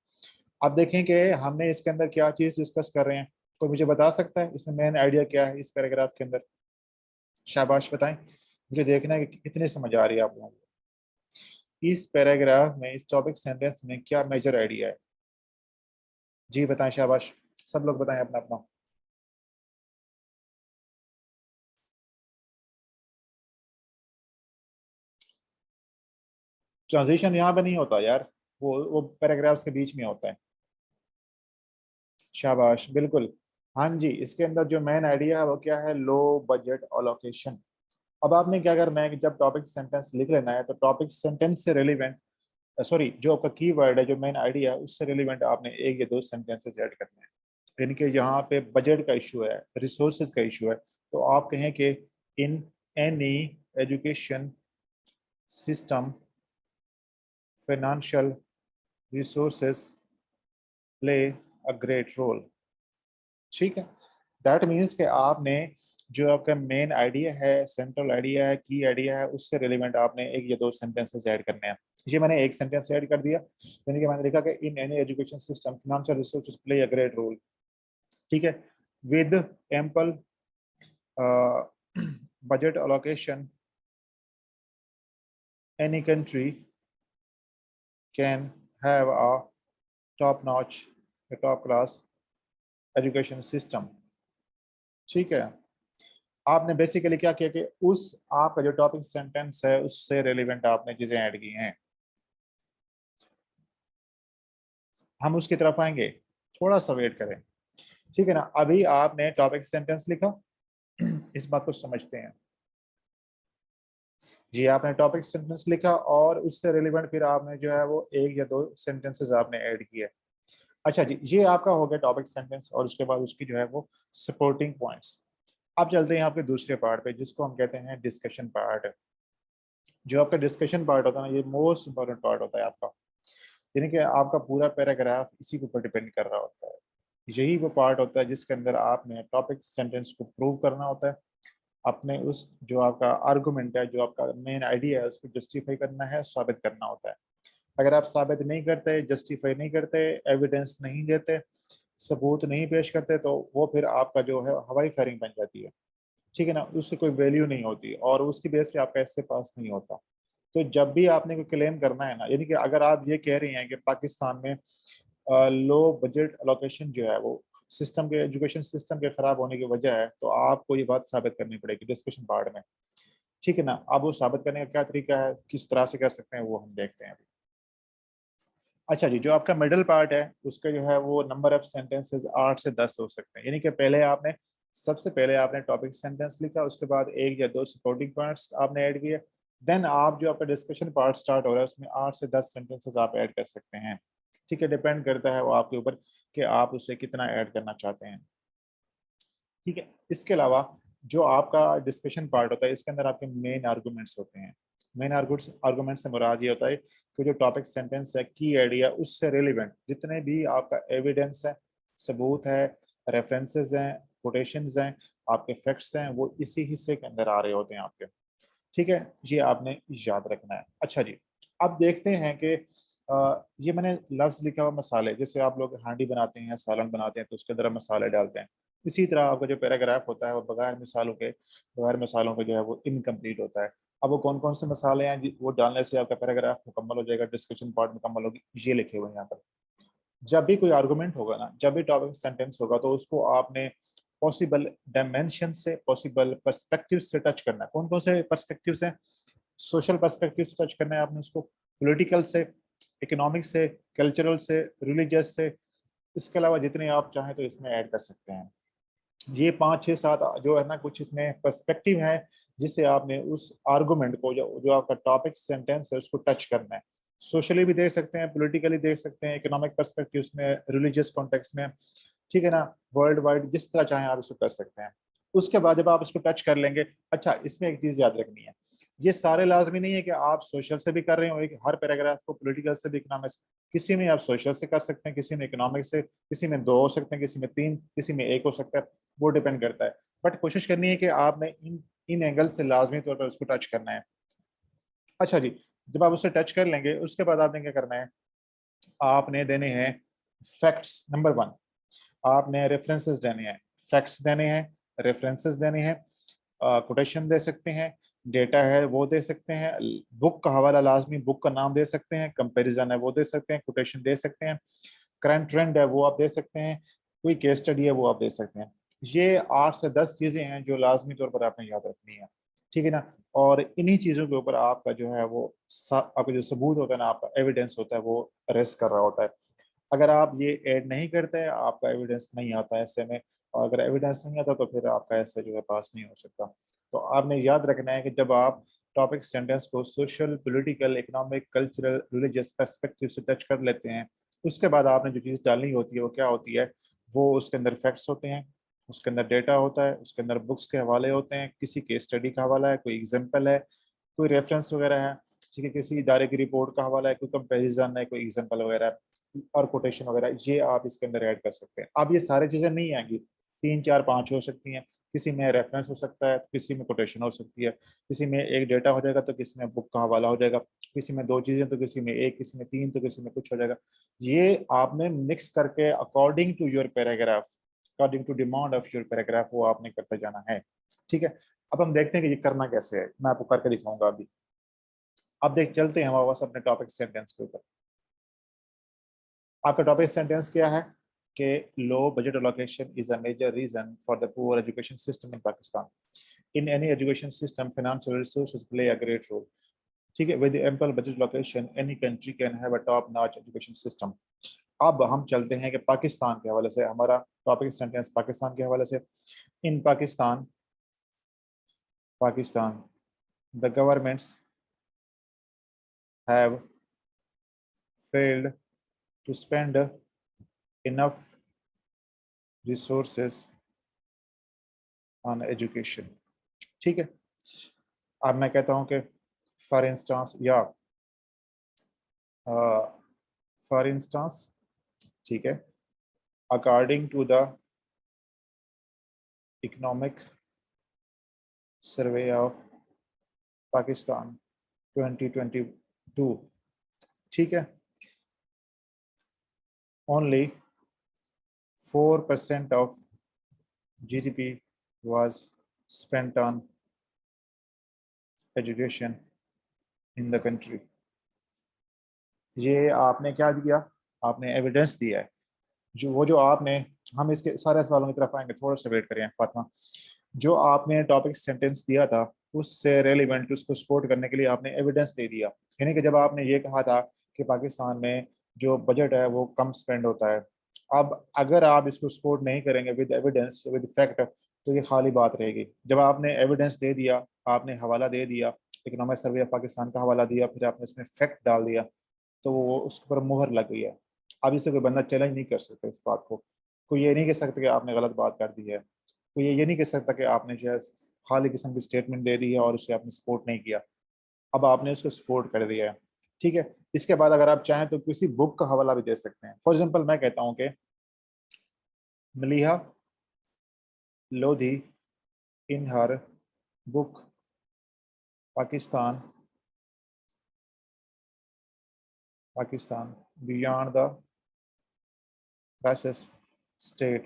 अब देखें कि हमने इसके अंदर क्या चीज़ डिस्कस कर रहे हैं, कोई मुझे बता सकता है इसमें मेन आइडिया क्या है इस पैराग्राफ के अंदर? शाबाश बताएं, मुझे देखना है कि कितनी समझ आ रही है आप लोगों को इस पैराग्राफ में, इस टॉपिक सेंटेंस में क्या मेजर आइडिया है। जी बताएं, शाबाश, सब लोग बताएं अपना अपना। ट्रांजिशन यहाँ पे नहीं होता यार, वो पैराग्राफ्स के बीच में होता है। शाबाश, बिल्कुल। हाँ जी, इसके अंदर जो मेन आइडिया है वो क्या है? Low budget allocation. अब आपने क्या करना है कि जब टॉपिक सेंटेंस लिख लेना है तो टॉपिक सेंटेंस से रिलेवेंट, सॉरी, जो आपका कीवर्ड है, जो मेन आइडिया है उससे रिलेवेंट आपने एक या दो सेंटेंसेस ऐड करने हैं। यानी कि यहाँ पे बजट का इशू है, रिसोर्सेज का इशू है, तो आप कहें कि in any education system financial resources play a great role. ठीक है, दैट मीन्स कि आपने जो आपका मेन आइडिया है, सेंट्रल आइडिया है, की आइडिया है, उससे रिलेवेंट आपने एक या दो सेंटेंसेस ऐड करने हैं। ये मैंने एक सेंटेंस ऐड कर दिया, यानी कि मैंने लिखा कि in any education system financial resources play a great role. ठीक है, with ample budget allocation, any country can have a top-notch, a top-class education system। ठीक है, आपने बेसिकली क्या किया कि उस आपका जो टॉपिक सेंटेंस है उससे रिलेवेंट आपने चीजें ऐड की हैं। हम उसकी तरफ आएंगे, थोड़ा सा वेट करें, ठीक है ना। अभी आपने टॉपिक सेंटेंस लिखा, इस बात को समझते हैं। जी, आपने टॉपिक सेंटेंस लिखा और उससे रिलेवेंट फिर आपने जो है वो एक या दो सेंटेंसेस आपने ऐड किए। अच्छा जी, ये आपका हो गया टॉपिक सेंटेंस और उसके बाद उसकी जो है वो सपोर्टिंग पॉइंट्स। अब चलते हैं आपके दूसरे पार्ट पे, जिसको हम कहते हैं डिस्कशन पार्ट। जो आपका डिस्कशन पार्ट होता है ना, ये मोस्ट इंपॉर्टेंट पार्ट होता है आपका, यानी कि आपका पूरा पैराग्राफ इसी के ऊपर डिपेंड कर रहा होता है। यही वो पार्ट होता है जिसके अंदर आपने टॉपिक सेंटेंस को प्रूव करना होता है, अपने उस जो आपका आर्गुमेंट है, जो आपका मेन आइडिया है, उसको जस्टिफाई करना है, साबित करना होता है। अगर आप साबित नहीं करते, जस्टिफाई नहीं करते, एविडेंस नहीं देते, सबूत नहीं पेश करते, तो वो फिर आपका जो है हवाई फायरिंग बन जाती है। ठीक है ना, उसकी कोई वैल्यू नहीं होती और उसकी बेस पे आपका इससे पास नहीं होता। तो जब भी आपने कोई क्लेम करना है ना, यानी कि अगर आप ये कह रही हैं कि पाकिस्तान में लो बजट अलोकेशन जो है वो सिस्टम के, एजुकेशन सिस्टम के खराब होने की वजह है, तो आपको ये बात साबित करनी पड़ेगी डिस्कशन पार्ट में। ठीक है ना, अब वो साबित करने का क्या तरीका है, किस तरह से कर सकते हैं, वो हम देखते हैं अभी। अच्छा जी, जो आपका मिडिल पार्ट है उसका जो है वो नंबर ऑफ सेंटेंसेस 8 से 10 हो सकते हैं। यानी कि पहले आपने, सबसे पहले आपने टॉपिक सेंटेंस लिखा, उसके बाद एक या दो सपोर्टिंग पॉइंट्स आपने ऐड किए, देन आप जो आपका डिस्कशन पार्ट स्टार्ट हो रहा है उसमें 8 से 10 सेंटेंसेस आप ऐड कर सकते हैं। ठीक है, डिपेंड करता है वो आपके ऊपर कि आप उससे कितना ऐड करना चाहते हैं। ठीक है, इसके अलावा जो आपका डिस्कशन पार्ट होता है इसके अंदर आपके मेन आर्गूमेंट्स होते हैं। मेन आर्गूमेंट से मुराद ये होता है कि जो टॉपिक सेंटेंस है, की आइडिया, उससे रिलेवेंट जितने भी आपका एविडेंस है, सबूत है, रेफरेंसेस हैं, कोटेशंस हैं, आपके फैक्ट्स हैं, वो इसी हिस्से के अंदर आ रहे होते हैं आपके। ठीक है, ये आपने याद रखना है। अच्छा जी, अब देखते हैं कि ये मैंने लफ्ज़ लिखा हुआ मसाले, जैसे आप लोग हांडी बनाते हैं या सालन बनाते हैं तो उसके अंदर आप मसाले डालते हैं। इसी तरह आपका जो पैराग्राफ होता है वो बगैर मिसालों के जो है वो इनकम्प्लीट होता है। अब वो कौन-कौन से मसाले हैं वो डालने से आपका पैराग्राफ मुकम्मल हो जाएगा, डिस्कशन पार्ट मुकम्मल होगी, ये लिखे हुए हैं यहाँ पर। जब भी कोई आर्गुमेंट होगा ना, जब भी टॉपिक सेंटेंस होगा तो उसको आपने पॉसिबल डायमेंशन से, पॉसिबल पर्सपेक्टिव से टच करना है। कौन कौन से पर्सपेक्टिव से? सोशल पर्सपेक्टिव से टच करना है आपने उसको, पॉलिटिकल से, इकोनॉमिक से, कल्चरल से, रिलीजियस से। इसके अलावा जितने आप चाहें तो इसमें ऐड कर सकते हैं। ये 5 6 7 जो है ना, कुछ इसमें पर्सपेक्टिव है जिससे आपने उस आर्गुमेंट को, जो जो आपका टॉपिक सेंटेंस है उसको टच करना है। सोशली भी देख सकते हैं, पॉलिटिकली देख सकते हैं, इकोनॉमिक पर्सपेक्टिव में, रिलीजियस कॉन्टेक्स्ट में, ठीक है ना, वर्ल्ड वाइड, जिस तरह चाहें आप इसको कर सकते हैं। उसके बाद जब आप इसको टच कर लेंगे, अच्छा इसमें एक चीज याद रखनी है, ये सारे लाजमी नहीं है कि आप सोशल से भी कर रहे हो, एक हर पैराग्राफ को पॉलिटिकल से भी, इकोनॉमिक, किसी में आप सोशल से कर सकते हैं, किसी में इकोनॉमिक से, किसी में 2 हो सकते हैं, किसी में 3, किसी में 1 हो सकता है, वो डिपेंड करता है। बट कोशिश करनी है कि आपने इन इन एंगल से लाजमी तौर पर उसको टच करना है। अच्छा जी, जब आप उसे टच कर लेंगे उसके बाद आपने क्या करना है, आपने देने हैं फैक्ट्स। नंबर 1, आपने रेफरेंसेस देने हैं, फैक्ट्स देने हैं, रेफरेंसेस देने हैं, कोटेशन दे सकते हैं, डेटा है वो दे सकते हैं, बुक का हवाला लाजमी, बुक का नाम दे सकते हैं, कंपैरिजन है वो दे सकते हैं, कोटेशन दे सकते हैं, करंट ट्रेंड है वो आप दे सकते हैं, कोई केस स्टडी है वो आप दे सकते हैं। ये 8 से 10 चीजें हैं जो लाजमी तौर पर आपने याद रखनी है, ठीक है ना। और इन्हीं चीजों के ऊपर आपका जो है वो आपका जो सबूत होता है ना, आपका एविडेंस होता है, वो रेस्ट कर रहा होता है। अगर आप ये ऐड नहीं करते, आपका एविडेंस नहीं आता ऐसे में, और अगर एविडेंस नहीं आता तो फिर आपका ऐसे जो है पास नहीं हो सकता। तो आपने याद रखना है कि जब आप टॉपिक सेंटेंस को social, political, economic, cultural, religious perspective से टच कर लेते हैं, उसके बाद आपने जो चीज़ डालनी होती है वो क्या होती है, वो उसके अंदर फैक्ट्स होते हैं, उसके अंदर डेटा होता है, उसके अंदर बुक्स के हवाले होते हैं, किसी केस स्टडी का हवाला है, कोई एग्जाम्पल है, कोई रेफरेंस वगैरह है, ठीक है, किसी इदारे की रिपोर्ट का हवाला है, कोई कंपेरिजन है, कोई एग्जाम्पल वगैरह है, और कोटेशन वगैरह, ये आप इसके अंदर ऐड कर सकते हैं। अब ये सारी चीज़ें नहीं आएंगी, 3 4 5 हो सकती हैं, किसी में रेफरेंस हो सकता है, किसी में कोटेशन हो सकती है, किसी में एक डेटा हो जाएगा तो किसी में बुक का हवाला हो जाएगा, किसी में 2 चीज़ें तो किसी में एक, किसी में 3 तो किसी में कुछ हो जाएगा। ये आपने मिक्स करके according to your paragraph, according to demand of your paragraph, वो आपने करते जाना है, ठीक है। अब हम देखते हैं कि ये करना कैसे है, मैं आपको करके दिखाऊंगा अभी। अब देख चलते हैं हमारे पास अपने टॉपिक सेंटेंस के ऊपर। आपका टॉपिक सेंटेंस क्या है कि low budget allocation is a major reason for the poor education system in Pakistan. In any education system financial resources play a great role. ठीक है, with ample budget location any country can have a top notch education system. अब हम चलते हैं कि पाकिस्तान के हवाले से, हमारा टॉपिक सेंटेंस पाकिस्तान के हवाले से। In Pakistan the governments have failed to spend enough resources on education। ठीक है, अब मैं कहता हूं कि फॉर इंस्टांस, या फॉर इंस्टांस, ठीक है, according to the economic survey of Pakistan 2022, ठीक है, only 4% of GDP was spent on education in the country। ये आपने क्या दिया, आपने एविडेंस दिया है, जो आपने, हम इसके सारे सवालों की तरफ आएंगे, थोड़ा सा वेट करें फातिमा। जो आपने टॉपिक सेंटेंस दिया था उससे रेलिवेंट, उसको सपोर्ट करने के लिए आपने एविडेंस दे दिया। यानी कि जब आपने ये कहा था कि पाकिस्तान में जो बजट है वो कम स्पेंड होता है, अब अगर आप इसको सपोर्ट नहीं करेंगे विद एविडेंस, विद फैक्ट, तो ये खाली बात रहेगी। जब आपने एविडेंस दे दिया, आपने हवाला दे दिया, इकोनॉमिक सर्वे ऑफ पाकिस्तान का हवाला दिया, फिर आपने इसमें फैक्ट डाल दिया, तो वो उसके ऊपर मुहर लग गई है। अब इसे कोई बंदा चैलेंज नहीं कर सकता इस बात को, कोई ये नहीं कह सकता कि आपने गलत बात कर दी है, कोई ये नहीं कह सकता कि आपने जो है खाली किस्म की स्टेटमेंट दे दी है और उसे आपने सपोर्ट नहीं किया। अब आपने उसको सपोर्ट कर दिया है, ठीक है। इसके बाद अगर आप चाहें तो किसी बुक का हवाला भी दे सकते हैं। फॉर एग्जाम्पल मैं कहता हूँ कि Maleeha Lodhi in her book Pakistan beyond the crisis state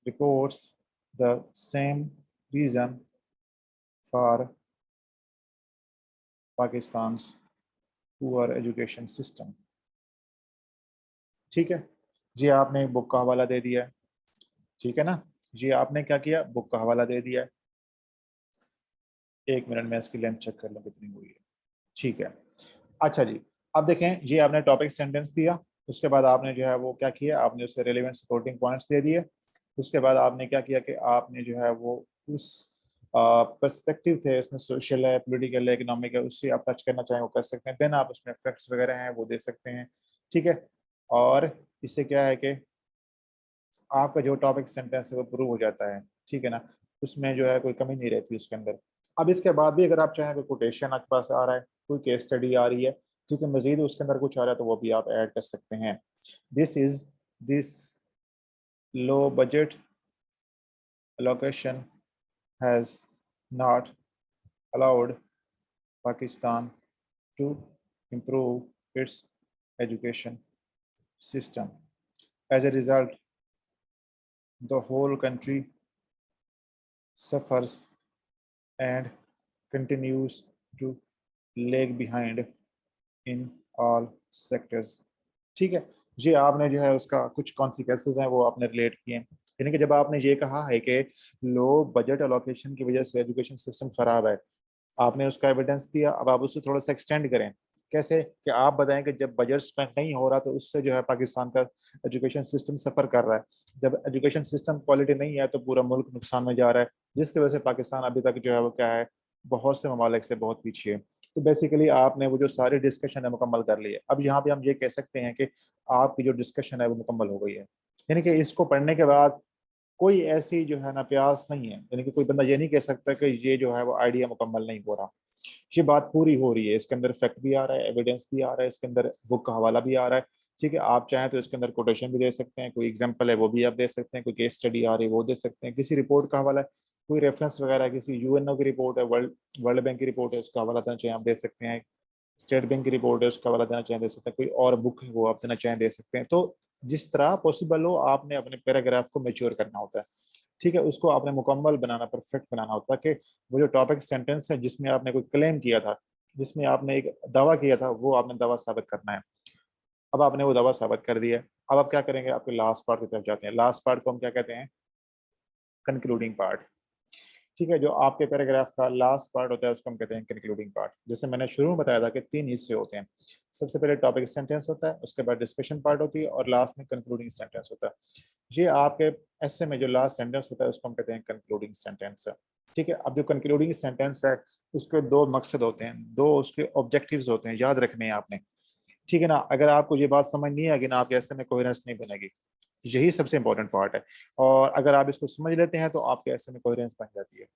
reports the same reason for Pakistan's poor education system। ठीक है जी, आपने बुक का हवाला दे दिया है, ठीक है ना जी, आपने क्या किया, बुक का हवाला दे दिया है। 1 मिनट में इसकी लेंथ चेक कर लो कितनी हुई है, ठीक है। अच्छा जी, अब देखें जी, आपने टॉपिक सेंटेंस दिया, उसके बाद आपने जो है वो क्या किया, आपने उससे रिलेवेंट सपोर्टिंग पॉइंट्स दे दिए। उसके बाद आपने क्या किया कि आपने जो है वो उस पर्सपेक्टिव थे, इसमें सोशल है, पॉलिटिकल है, इकोनॉमिक है, उससे आप टच करना चाहें वो कर सकते हैं। देन आप उसमें फैक्ट्स वगैरह हैं वो दे सकते हैं, ठीक है। और इससे क्या है कि आपका जो टॉपिक सेंटेंस है वो प्रूव हो जाता है, ठीक है ना, उसमें जो है कोई कमी नहीं रहती उसके अंदर। अब इसके बाद भी अगर आप चाहें कोई कोटेशन आपके पास आ रहा है, कोई केस स्टडी आ रही है, ठीक है, मजीद उसके अंदर कुछ आ रहा है तो वो भी आप ऐड कर सकते हैं। This low budget allocation has not allowed Pakistan to improve its education system. As a result, the whole country suffers and continues to lag behind in all sectors। ठीक है जी, आपने जो है उसका कुछ कॉन्सिक्वेंसेज हैं वो आपने रिलेट किए हैं, यानी कि जब आपने ये कहा है कि लो बजट अलोकेशन की वजह से एजुकेशन सिस्टम खराब है, आपने उसका एविडेंस दिया। अब आप उससे थोड़ा सा एक्सटेंड करें, कैसे कि आप बताएं कि जब बजट स्पेंड नहीं हो रहा तो उससे जो है पाकिस्तान का एजुकेशन सिस्टम सफ़र कर रहा है। जब एजुकेशन सिस्टम क्वालिटी नहीं है तो पूरा मुल्क नुकसान में जा रहा है, जिसकी वजह से पाकिस्तान अभी तक जो है वो क्या है, बहुत से ममालिक से बहुत पीछे है। तो बेसिकली आपने वो जो सारी डिस्कशन है मुकम्मल कर ली है। अब यहाँ पे हम ये कह सकते हैं कि आपकी जो डिस्कशन है वो मुकम्मल हो गई है, यानी कि इसको पढ़ने के बाद कोई ऐसी जो है ना प्यास नहीं है, यानी कि कोई बंदा ये नहीं कह सकता कि ये जो है वो आइडिया मुकम्मल नहीं हो रहा। ये बात पूरी हो रही है, इसके अंदर फैक्ट भी आ रहा है, एविडेंस भी आ रहा है, इसके अंदर बुक का हवाला भी आ रहा है, ठीक है। आप चाहें तो इसके अंदर कोटेशन भी दे सकते हैं, कोई एग्जांपल है वो भी आप दे सकते हैं, कोई केस स्टडी आ रही है वो दे सकते हैं, किसी रिपोर्ट का हवाला है, कोई रेफरेंस वगैरह, किसी यूएनओ की रिपोर्ट है, वर्ल्ड वर्ल्ड बैंक की रिपोर्ट है, उसका हवाला देना चाहिए आप दे सकते हैं, स्टेट बैंक की रिपोर्ट है उसका हवाला देना चाहें दे सकते हैं, कोई और बुक है वो आप देना चाहें दे सकते हैं। तो जिस तरह पॉसिबल हो आपने अपने पैराग्राफ को मेच्योर करना होता है, ठीक है, उसको आपने मुकम्मल बनाना, परफेक्ट बनाना होता है कि वो जो टॉपिक सेंटेंस है जिसमें आपने कोई क्लेम किया था, जिसमें आपने एक दावा किया था, वो आपने दावा साबित करना है। अब आपने वो दावा साबित कर दिया है, अब आप क्या करेंगे, आपके लास्ट पार्ट की तरफ जाते हैं। लास्ट पार्ट को हम क्या कहते हैं, कंक्लूडिंग पार्ट, ठीक है। जो आपके पैराग्राफ का लास्ट पार्ट होता है उसको हम कहते हैं कंक्लूडिंग पार्ट। जैसे मैंने शुरू में बताया था कि 3 हिस्से होते हैं, सबसे पहले टॉपिक सेंटेंस होता है, उसके बाद डिस्कशन पार्ट होती है और लास्ट में कंक्लूडिंग सेंटेंस होता है। ये आपके ऐसे में जो लास्ट सेंटेंस होता है उसको हम कहते हैं कंक्लूडिंग सेंटेंस है, ठीक है। अब जो कंक्लूडिंग सेंटेंस है उसके दो मकसद होते हैं, दो उसके ऑब्जेक्टिव्स होते हैं, याद रखने हैं आपने, ठीक है ना। अगर आपको ये बात समझ नहीं आएगी ना, आपके ऐसे में कोहेरेंस नहीं बनेगी, यही सबसे इंपॉर्टेंट पार्ट है। और अगर आप इसको समझ लेते हैं तो आपके ऐसे में कोहेरेंस बन जाती है।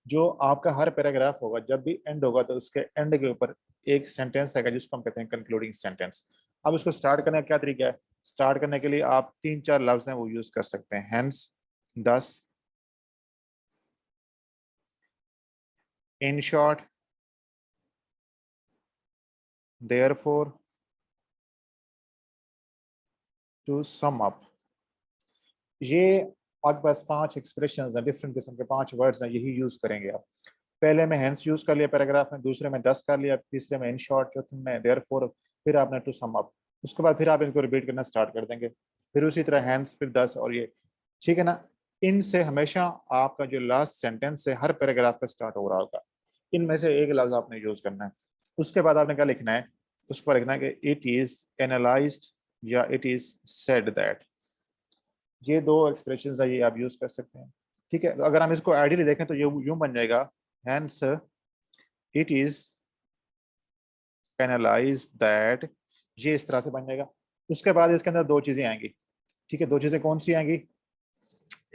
जो आपका हर पैराग्राफ होगा जब भी एंड होगा तो उसके एंड के ऊपर एक सेंटेंस आएगा जिसको हम कहते हैं कंक्लूडिंग सेंटेंस। अब उसको स्टार्ट करने का क्या तरीका है, स्टार्ट करने के लिए आप 3-4 लफ्ज हैं वो यूज कर सकते हैं, hence, thus, in short, therefore, to sum up. ये आपके पास 5 एक्सप्रेशन हैं, डिफरेंट किस्म के 5 वर्ड्स हैं, यही यूज करेंगे आप। पहले में हैंस यूज कर लिया पैराग्राफ में, दूसरे में 10 कर लिया, तीसरे में इन शॉर्ट, चौथे में देयरफॉर, फिर आपने टू सम अप। उसके बाद फिर आप इनको रिपीट करना स्टार्ट कर देंगे, फिर उसी तरह हैंस, फिर 10 और ये, ठीक है ना। इनसे हमेशा आपका जो लास्ट सेंटेंस है हर पैराग्राफ का स्टार्ट हो रहा होगा, इनमें से एक लफ्ज आपने यूज करना है। उसके बाद आपने क्या लिखना है, उस पर लिखना है कि इट इज एनालाइज्ड या इट इज सेड दैट। ये दो एक्सप्रेशन है, ये आप यूज कर सकते हैं, ठीक है। तो अगर हम इसको आइडियली देखें तो ये यूं बन जाएगा, hence it is analyse that, ये इस तरह से बन जाएगा। उसके बाद इसके अंदर दो चीजें आएंगी, ठीक है। दो चीजें कौन सी आएंगी,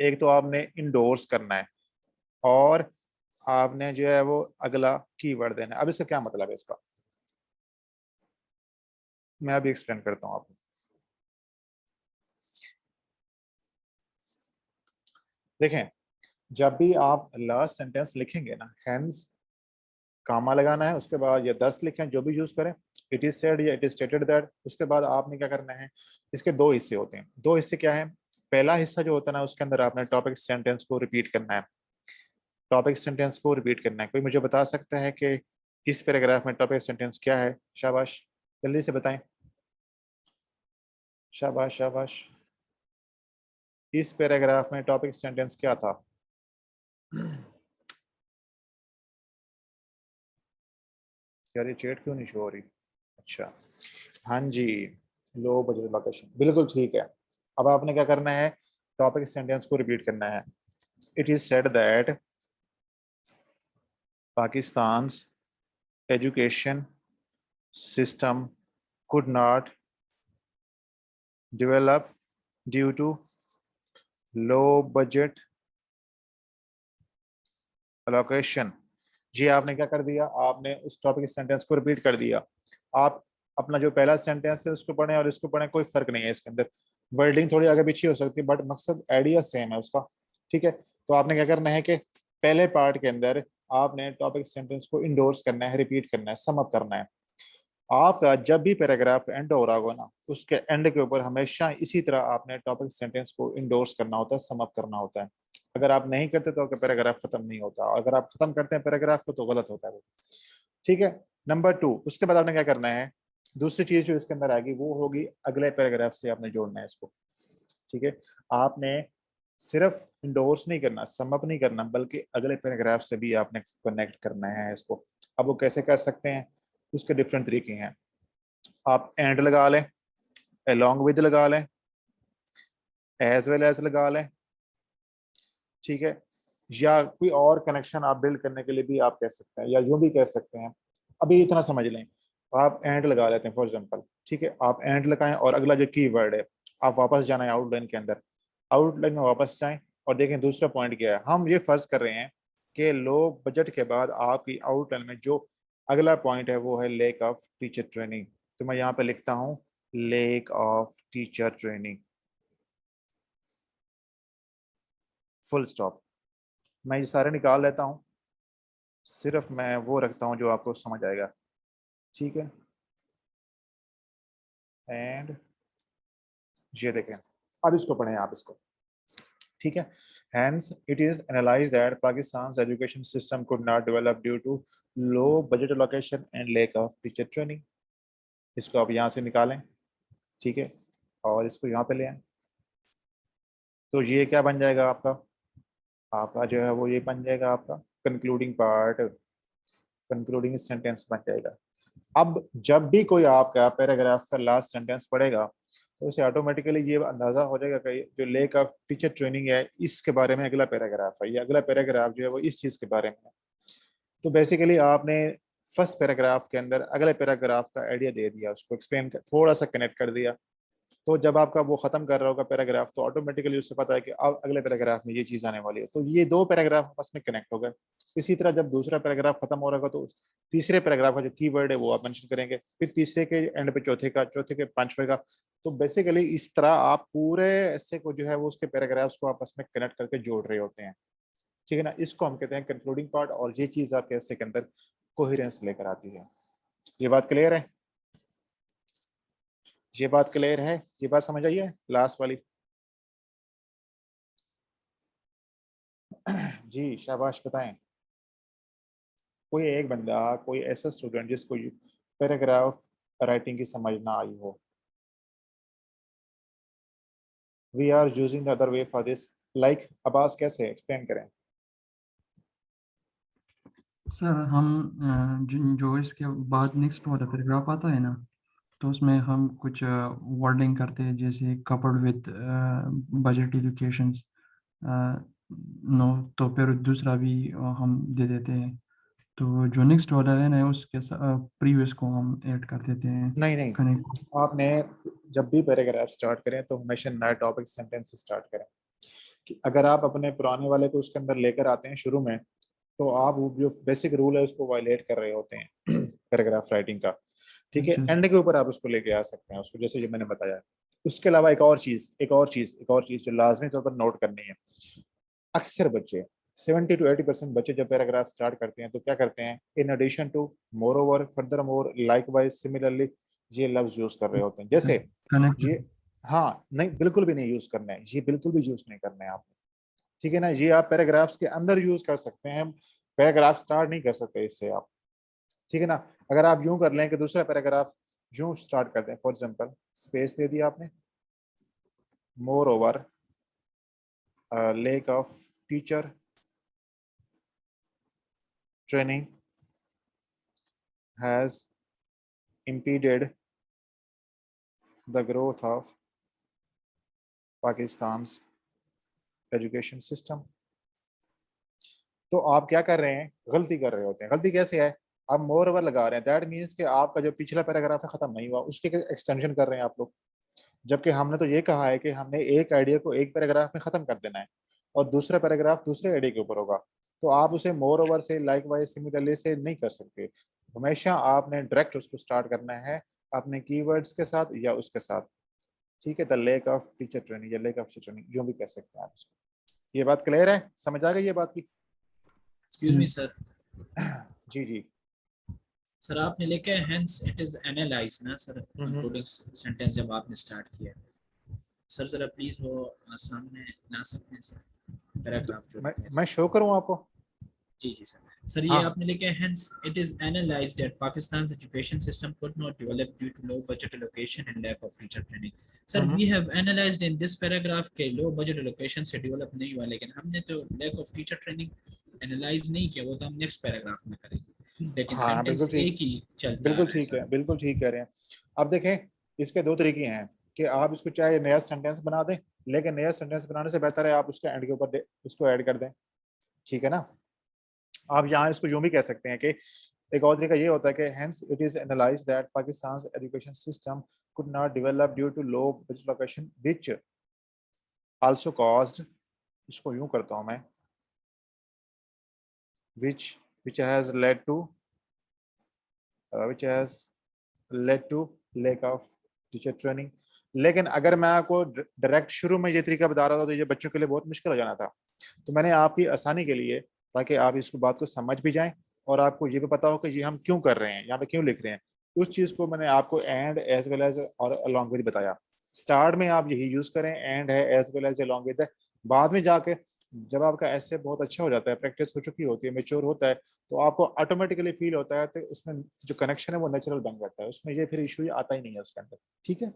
एक तो आपने इंडोर्स करना है और आपने जो है वो अगला कीवर्ड देना है। अब इसका क्या मतलब है, इसका मैं अभी एक्सप्लेन करता हूँ आपको। देखें, जब भी आप लास्ट सेंटेंस लिखेंगे ना, हैंस कामा लगाना है, उसके बाद या 10 लिखें, जो भी यूज करें, इट इज सेड या इट इज स्टेटेड दैट, उसके बाद आपने क्या करना है, इसके दो हिस्से होते हैं। दो हिस्से क्या है? पहला हिस्सा जो होता है ना, उसके अंदर आपने टॉपिक सेंटेंस को रिपीट करना है। टॉपिक सेंटेंस को रिपीट करना है। कोई मुझे बता सकता है कि इस पैराग्राफ में टॉपिक सेंटेंस क्या है? शाबाश, जल्दी से बताएं। शाबाश शाबाश। इस पैराग्राफ में टॉपिक सेंटेंस क्या था? यार ये चैट क्यों नहीं शो हो रही? अच्छा, हाँ जी, लो बजट लोकेशन, बिल्कुल ठीक है। अब आपने क्या करना है, टॉपिक सेंटेंस को रिपीट करना है। It is said that Pakistan education system could not develop due to low budget allocation। जी आपने क्या कर दिया, आपने उस टॉपिक सेंटेंस को रिपीट कर दिया। आप अपना जो पहला सेंटेंस है उसको पढ़ें और इसको पढ़ें, कोई फर्क नहीं है इसके अंदर। वर्डिंग थोड़ी आगे पीछे हो सकती है बट मकसद आइडिया सेम है उसका। ठीक है, तो आपने क्या करना है कि पहले पार्ट के अंदर आपने टॉपिक सेंटेंस को इंडोर्स करना है, रिपीट करना है, सम अप करना है। आपका जब भी पैराग्राफ एंड हो रहा होगा ना, उसके एंड के ऊपर हमेशा इसी तरह आपने टॉपिक सेंटेंस को इंडोर्स करना होता है, सम अप करना होता है। अगर आप नहीं करते तो आपका पैराग्राफ खत्म नहीं होता, और अगर आप खत्म करते हैं पैराग्राफ को तो गलत होता है वो। ठीक है, नंबर 2, उसके बाद आपने क्या करना है, दूसरी चीज जो इसके अंदर आएगी वो होगी अगले पैराग्राफ से आपने जोड़ना है इसको। ठीक है, आपने सिर्फ इंडोर्स नहीं करना, सम अप नहीं करना, बल्कि अगले पैराग्राफ से भी आपने कनेक्ट करना है इसको। अब वो कैसे कर सकते हैं, उसके डिफरेंट तरीके हैं। आप एंड लगा लें, अलोंग विद लगा लें, एज वेल एज लगा लें। ठीक है, या कोई और कनेक्शन आप बिल्ड करने के लिए भी आप कह सकते हैं, या यूं भी कह सकते हैं। अभी इतना समझ लें, आप एंड लगा लेते हैं फॉर एग्जांपल। ठीक है, आप एंड लगाएं और अगला जो कीवर्ड है, आप वापस जाना है आउटलाइन के अंदर, आउटलाइन में वापस जाएं और देखें दूसरा पॉइंट क्या है। हम ये फर्ज कर रहे हैं कि लो बजट के बाद आपकी आउटलाइन में जो अगला पॉइंट है वो है लेक ऑफ टीचर ट्रेनिंग। तो मैं यहाँ पे लिखता हूँ lake of teacher training, full stop. मैं ये सारे निकाल लेता हूँ, सिर्फ मैं वो रखता हूँ जो आपको समझ आएगा। ठीक है, एंड ये देखें, अब इसको पढ़ें आप इसको। ठीक है, hence it is analyzed that Pakistan's education system could not develop due to low budget allocation and lack of teacher training। इसको आप यहाँ से निकालें। ठीक है, और इसको यहाँ पे ले आए, तो ये क्या बन जाएगा आपका, आपका जो है वो ये बन जाएगा आपका कंक्लूडिंग पार्ट, कंक्लूडिंग सेंटेंस बन जाएगा। अब जब भी कोई आपका पैराग्राफ का लास्ट सेंटेंस पढ़ेगा तो उसे ऑटोमेटिकली ये अंदाजा हो जाएगा कि जो लेक ऑफ टीचर ट्रेनिंग है इसके बारे में अगला पैराग्राफ है, ये अगला पैराग्राफ जो है वो इस चीज के बारे में है। तो बेसिकली आपने फर्स्ट पैराग्राफ के अंदर अगले पैराग्राफ का आइडिया दे दिया, उसको एक्सप्लेन कर, थोड़ा सा कनेक्ट कर दिया। तो जब आपका वो खत्म कर रहा होगा पैराग्राफ तो ऑटोमेटिकली उससे पता है कि अब अगले पैराग्राफ में ये चीज आने वाली है, तो ये दो पैराग्राफ आपस में कनेक्ट हो गए। इसी तरह जब दूसरा पैराग्राफ खत्म हो रहा होगा तो तीसरे पैराग्राफ का जो कीवर्ड है वो आप मेंशन करेंगे, फिर तीसरे के एंड पे चौथे का, चौथे के पांचवे का। तो बेसिकली इस तरह आप पूरे ऐसे को जो है वो उसके पैराग्राफ्स को आपस में कनेक्ट करके जोड़ रहे होते हैं। ठीक है ना, इसको हम कहते हैं कंक्लूडिंग पार्ट, और ये चीज आपके ऐसे के अंदर कोहेरेंस लेकर आती है। ये बात क्लियर है? ये बात क्लियर है? ये बात समझ आई है लास्ट वाली? जी शाबाश, बताएं। कोई एक बंदा, कोई ऐसा स्टूडेंट जिसको पैराग्राफ राइटिंग की समझ ना आई हो। We are using the other way for this, like Abbas कैसे एक्सप्लेन करें? सर हम जो इसके बाद नेक्स्ट वाला पैराग्राफ आता है ना, तो उसमें हम कुछ वर्डिंग करते हैं जैसे coupled with budget education, no, तो फिर दूसरा भी हम दे देते हैं। तो जो नेक्स्ट वाला है ना उसके प्रीवियस को हम ऐड कर देते हैं नहीं नहीं, कनेक्ट। आपने जब भी पैराग्राफ स्टार्ट करें तो हमेशा नया टॉपिक सेंटेंस से स्टार्ट करें। कि अगर आप अपने पुराने वाले को उसके अंदर लेकर आते हैं शुरू में, तो आप वो जो बेसिक रूल है उसको वायलेट कर रहे होते हैं पैराग्राफ राइटिंग का। ठीक है, अच्छा। एंड के ऊपर आप उसको लेके आ सकते हैं उसको, जैसे जो मैंने बताया। उसके अलावा एक और चीज जो लाजमी तौर पर नोट करनी है। अक्सर बच्चे 70 to 80% बच्चे जब पैराग्राफ स्टार्ट करते हैं तो क्या करते हैं, in addition to, moreover, furthermore, likewise, similarly, ये लफ्ज यूज कर रहे होते हैं। जैसे कनेक्ट। ये, हाँ नहीं बिल्कुल भी नहीं यूज करना है, ये बिल्कुल भी यूज नहीं करना है आपने, ठीक है ना। ये आप पैराग्राफ्स के अंदर यूज कर सकते हैं, पैराग्राफ स्टार्ट नहीं कर सकते इससे आप, ठीक है ना। अगर आप यूं कर लें कि दूसरा पैराग्राफ यूं स्टार्ट करते हैं, फॉर एग्जांपल स्पेस दे दिया आपने, more over lake of teacher training has impeded the growth of Pakistan's education system। तो आप क्या कर रहे हैं, गलती कर रहे होते हैं। गलती कैसे है, आप मोर ओवर लगा रहे हैं, दैट मीन्स कि आपका जो पिछला पैराग्राफ है खत्म नहीं हुआ, उसके एक्सटेंशन कर रहे हैं आप लोग। जबकि हमने तो ये कहा है कि हमने एक आइडिया को एक पैराग्राफ में खत्म कर देना है और दूसरा पैराग्राफ दूसरे आइडिया के ऊपर होगा। तो आप उसे मोर ओवर से, लाइक वाइज, सिमिलरली से नहीं कर सकते। हमेशा आपने डायरेक्ट उसको स्टार्ट करना है अपने कीवर्ड्स के साथ या उसके साथ, ठीक है। The lake of teacher training या लेक ऑफ टीचर ट्रेनिंग, जो भी कह सकते हैं आप इसको। ये बात क्लियर है, समझ आ गई ये बात की? Excuse me sir. जी जी सर आपने लिखा है हेंस इट इज एनालाइज ना सर, कंक्लूडिंग सेंटेंस जब आपने स्टार्ट किया। सर जरा प्लीज वो सामने ला सकते हैं सर पैराग्राफ जो मैं शो करूं आपको? जी जी सर। सर ये हाँ आपने लिखा है hence it is analyzed that Pakistan's education system could not develop due to low budget allocation and lack of teacher training। Sir we have analyzed in this paragraph के low budget allocation से develop नहीं हुआ, लेकिन हमने तो lack of teacher training analyze नहीं किया, वो तो हम next paragraph में करेंगे, लेकिन हाँ बिल्कुल sentence ठीक, एक ही चलता बिल्कुल है ठीक सर। है, बिल्कुल ठीक कह रहे हैं। अब देखें, इसके दो तरीके हैं कि आप इसको चाहे नया सेंटेंस बना दें, लेकिन नया सेंटेंस बनाने से बेहतर है आप उसके एंड के ऊपर उसको ऐड कर दें, ठीक है ना। आप यहाँ इसको यूं भी कह सकते हैं कि एक और तरीका ये होता है कि hence it is analyzed that Pakistan's education system could not develop due to low budget allocation which also caused, इसको यूं करता हूं मैं, which has led to which has led to lack of teacher training। लेकिन अगर मैं आपको direct शुरू में ये तरीका बता रहा था तो ये बच्चों के लिए बहुत मुश्किल हो जाना था। तो मैंने आपकी आसानी के लिए, ताकि आप इसको बात को समझ भी जाएं और आपको ये भी पता हो कि ये हम क्यों कर रहे हैं, यहाँ पे क्यों लिख रहे हैं, उस चीज़ को मैंने आपको एंड एज वेल एज और अलॉन्ग विद बताया। स्टार्ट में आप यही यूज करें, एंड है, as well as, along with है। बाद में जाके जब आपका ऐसे बहुत अच्छा हो जाता है, प्रैक्टिस हो चुकी होती है, मेच्योर होता है, तो आपको ऑटोमेटिकली फील होता है तो उसमें जो कनेक्शन है वो नेचुरल बन जाता है, उसमें ये फिर इशू आता ही नहीं है उसके अंदर, ठीक है।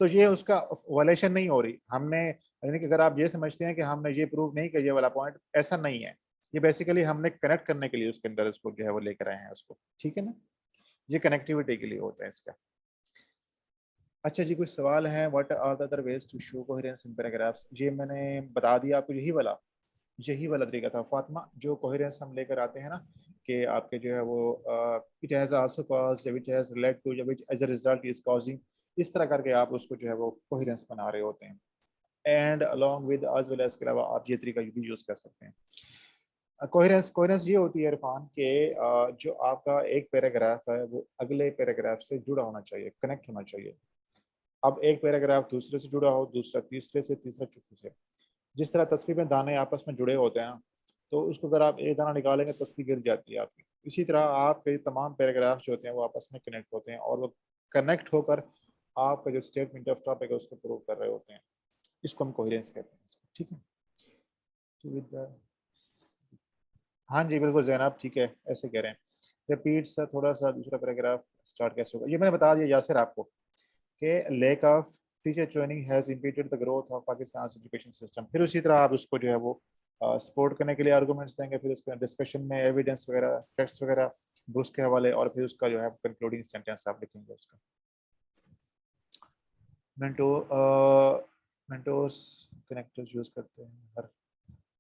तो ये उसका वायलेशन नहीं हो रही हमने, यानी कि अगर आप ये समझते हैं कि हमने ये प्रूव नहीं किया ये वाला पॉइंट, ऐसा नहीं है। ये बेसिकली हमने कनेक्ट करने के लिए उसके अंदर उसको जो है वो लेकर आए हैं उसको, ठीक है ना। ये कनेक्टिविटी के लिए होता है इसका। अच्छा जी, कुछ सवाल है, what are the other ways to show coherence in paragraphs? ये मैंने बता दिया आपको, यही वाला तरीका था फातिमा, जो कोहेरेंस हम लेकर आते हैं ना, कि आपके जो है वो it has also caused, which has led to, which as a result is causing, इस तरह करके आप उसको जो है वो कोहेरेंस बना रहे होते हैं। And along with, as well as के अलावा आप ये तरीका भी यूज कर सकते हैं। कोहेरेंस कोहेरेंस ये होती है इरफान के जो आपका एक पैराग्राफ है वो अगले पैराग्राफ से जुड़ा होना चाहिए, कनेक्ट होना चाहिए। अब एक पैराग्राफ दूसरे से जुड़ा हो, दूसरा तीसरे से, तीसरा चौथे से। जिस तरह तस्वीर में दाने आपस में जुड़े होते हैं ना, तो उसको अगर आप एक दाना निकालेंगे तस्वीर गिर जाती है आपकी। इसी तरह आपके तमाम पैराग्राफ जो होते हैं वो आपस में कनेक्ट होते हैं और वो कनेक्ट होकर आपका जो स्टेटमेंट ऑफ टॉपिक है उसको प्रूव कर रहे होते हैं। इसको हम कोहेरेंस कहते हैं, ठीक है। हाँ जी बिल्कुल जैनब, ठीक है, ऐसे कह रहे हैं। रिपीट सर थोड़ा सा दूसरा पैराग्राफ स्टार्ट कैसे होगा, ये मैंने बता दिया यासिर आपको कि lake of teacher training has impeded the growth of Pakistan education system. फिर उसी तरह आप उसको जो है वो सपोर्ट करने के लिए आर्गूमेंट्स देंगे, फिर उसके डिस्कशन में एविडेंस वगैरह, फैक्ट्स वगैरह, बुक्स के हवाले, और फिर उसका जो है कंक्लूडिंग सेंटेंस आप लिखेंगे उसका। मेंटोर्स कनेक्टर्स यूज करते हैं हर,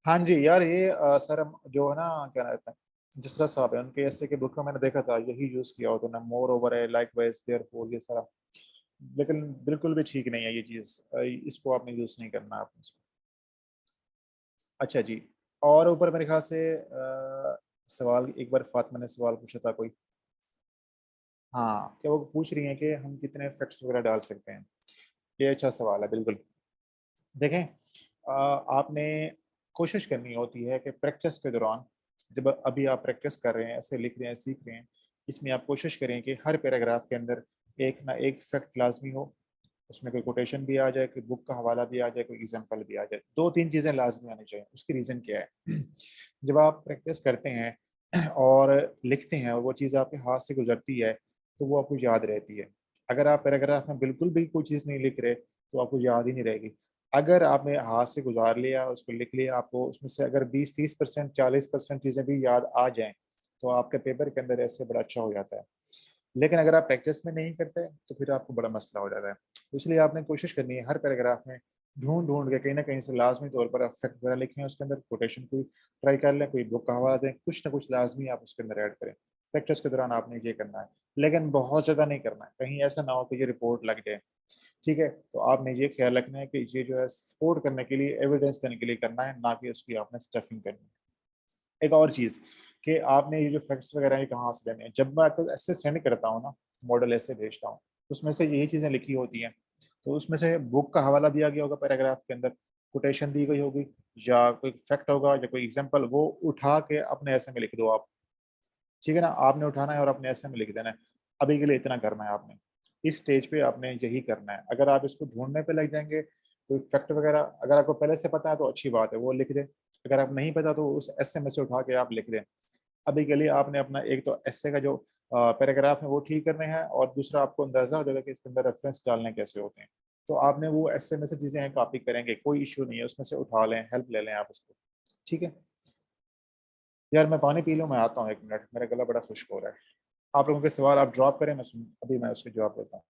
हाँ जी यार ये सर हम जो है ना क्या रहता है, जिस तरह साहब है उनके ऐसे के बुक में मैंने देखा था यही यूज किया होता ना, मोर ओवर है, लाइक वाइज, देयरफॉर, ये सारा, लेकिन बिल्कुल भी ठीक नहीं है ये चीज़, इसको आपने यूज नहीं करना आपने इसको। अच्छा जी, और ऊपर मेरे ख्याल से सवाल एक बार फातिमा ने सवाल पूछा था कोई, हाँ क्या वो पूछ रही हैं कि हम कितने फैक्ट्स वगैरह डाल सकते हैं। ये अच्छा सवाल है, बिल्कुल। देखें आपने कोशिश करनी होती है कि प्रैक्टिस के दौरान, जब अभी आप प्रैक्टिस कर रहे हैं, ऐसे लिख रहे हैं, सीख रहे हैं, इसमें आप कोशिश करें कि हर पैराग्राफ के अंदर एक ना एक फैक्ट लाजमी हो, उसमें कोई कोटेशन भी आ जाए, कोई बुक का हवाला भी आ जाए, कोई एग्जांपल भी आ जाए, 2-3 चीज़ें लाजमी आनी चाहिए। उसकी रीज़न क्या है? जब आप प्रैक्टिस करते हैं और लिखते हैं और वो चीज़ आपके हाथ से गुजरती है, तो वो आपको याद रहती है। अगर आप पैराग्राफ में बिल्कुल भी कोई चीज़ नहीं लिख रहे, तो आपको याद ही नहीं रहेगी। अगर आपने हाथ से गुजार लिया, उसको लिख लिया, आपको उसमें से अगर 20-30%, 40% चीज़ें भी याद आ जाएँ, तो आपके पेपर के अंदर ऐसे बड़ा अच्छा हो जाता है। लेकिन अगर आप प्रैक्टिस में नहीं करते, तो फिर आपको बड़ा मसला हो जाता है। तो इसलिए आपने कोशिश करनी है हर पैराग्राफ में ढूँढ-ढूँढ के कहीं न कहीं से लाज़मी तौर पर आप फैक्ट वगैरह लिखें उसके अंदर, कोटेशन कोई ट्राई कर लें, कोई बुक का हवाला दें, कुछ ना कुछ लाज़मी आप उसके अंदर ऐड करें। प्रैक्टिस के दौरान आपने ये करना है, लेकिन बहुत ज़्यादा नहीं करना है, कहीं ऐसा ना हो कि ये रिपोर्ट लग जाए, ठीक है? तो आपने ये ख्याल रखना है कि ये जो है सपोर्ट करने के लिए, एविडेंस देने के लिए करना है, ना कि उसकी आपने स्टफिंग करनी है। एक और चीज़ कि आपने ये जो फैक्ट्स वगैरह ये कहाँ से लेने हैं, जब मैं आपको ऐसे सेंड करता हूँ ना, मॉडल ऐसे भेजता हूँ, उसमें से यही चीज़ें लिखी होती हैं। तो उसमें से बुक का हवाला दिया गया होगा पैराग्राफ के अंदर, कोटेशन दी गई होगी या कोई फैक्ट होगा या कोई एग्ज़ाम्पल, वो उठा के अपने ऐसे में लिख दो आप, ठीक है ना? आपने उठाना है और अपने ऐसे में लिख देना है। अभी के लिए इतना करना है आपने। इस स्टेज पे आपने यही करना है। अगर आप इसको ढूँढने पे लग जाएँगे, कोई फैक्ट वगैरह अगर आपको पहले से पता है तो अच्छी बात है, वो लिख दें। अगर आप नहीं पता तो उस एसे में से उठा के आप लिख दें। अभी के लिए आपने अपना एक तो एसे का जो पैराग्राफ है वो ठीक करने हैं और दूसरा आपको अंदाज़ा हो जाएगा कि इसके अंदर रेफ़रेंस डालने कैसे होते हैं। तो आपने वो एसे में से चीज़ें हैं कॉपी करेंगे, कोई इश्यू नहीं है, उसमें से उठा लें, हेल्प ले लें आप उसको। ठीक है? यार मैं पानी पी लूँ, मैं आता हूँ 1 मिनट, मेरा गला बड़ा खुश्क हो रहा है। आप लोगों के सवाल आप ड्रॉप करें, अभी मैं उसके जवाब देता हूँ।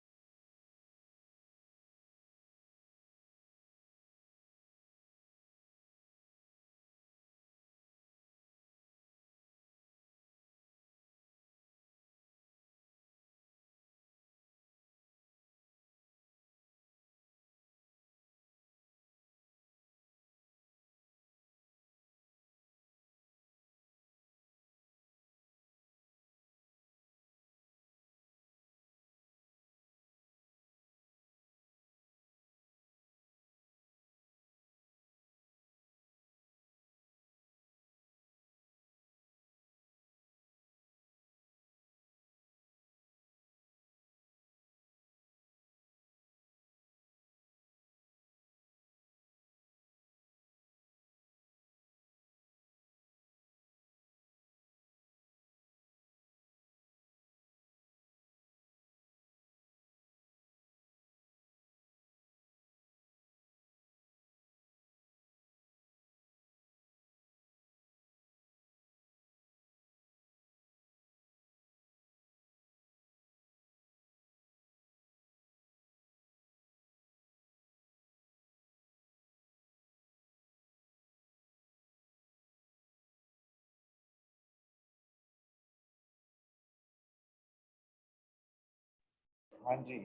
हाँ जी,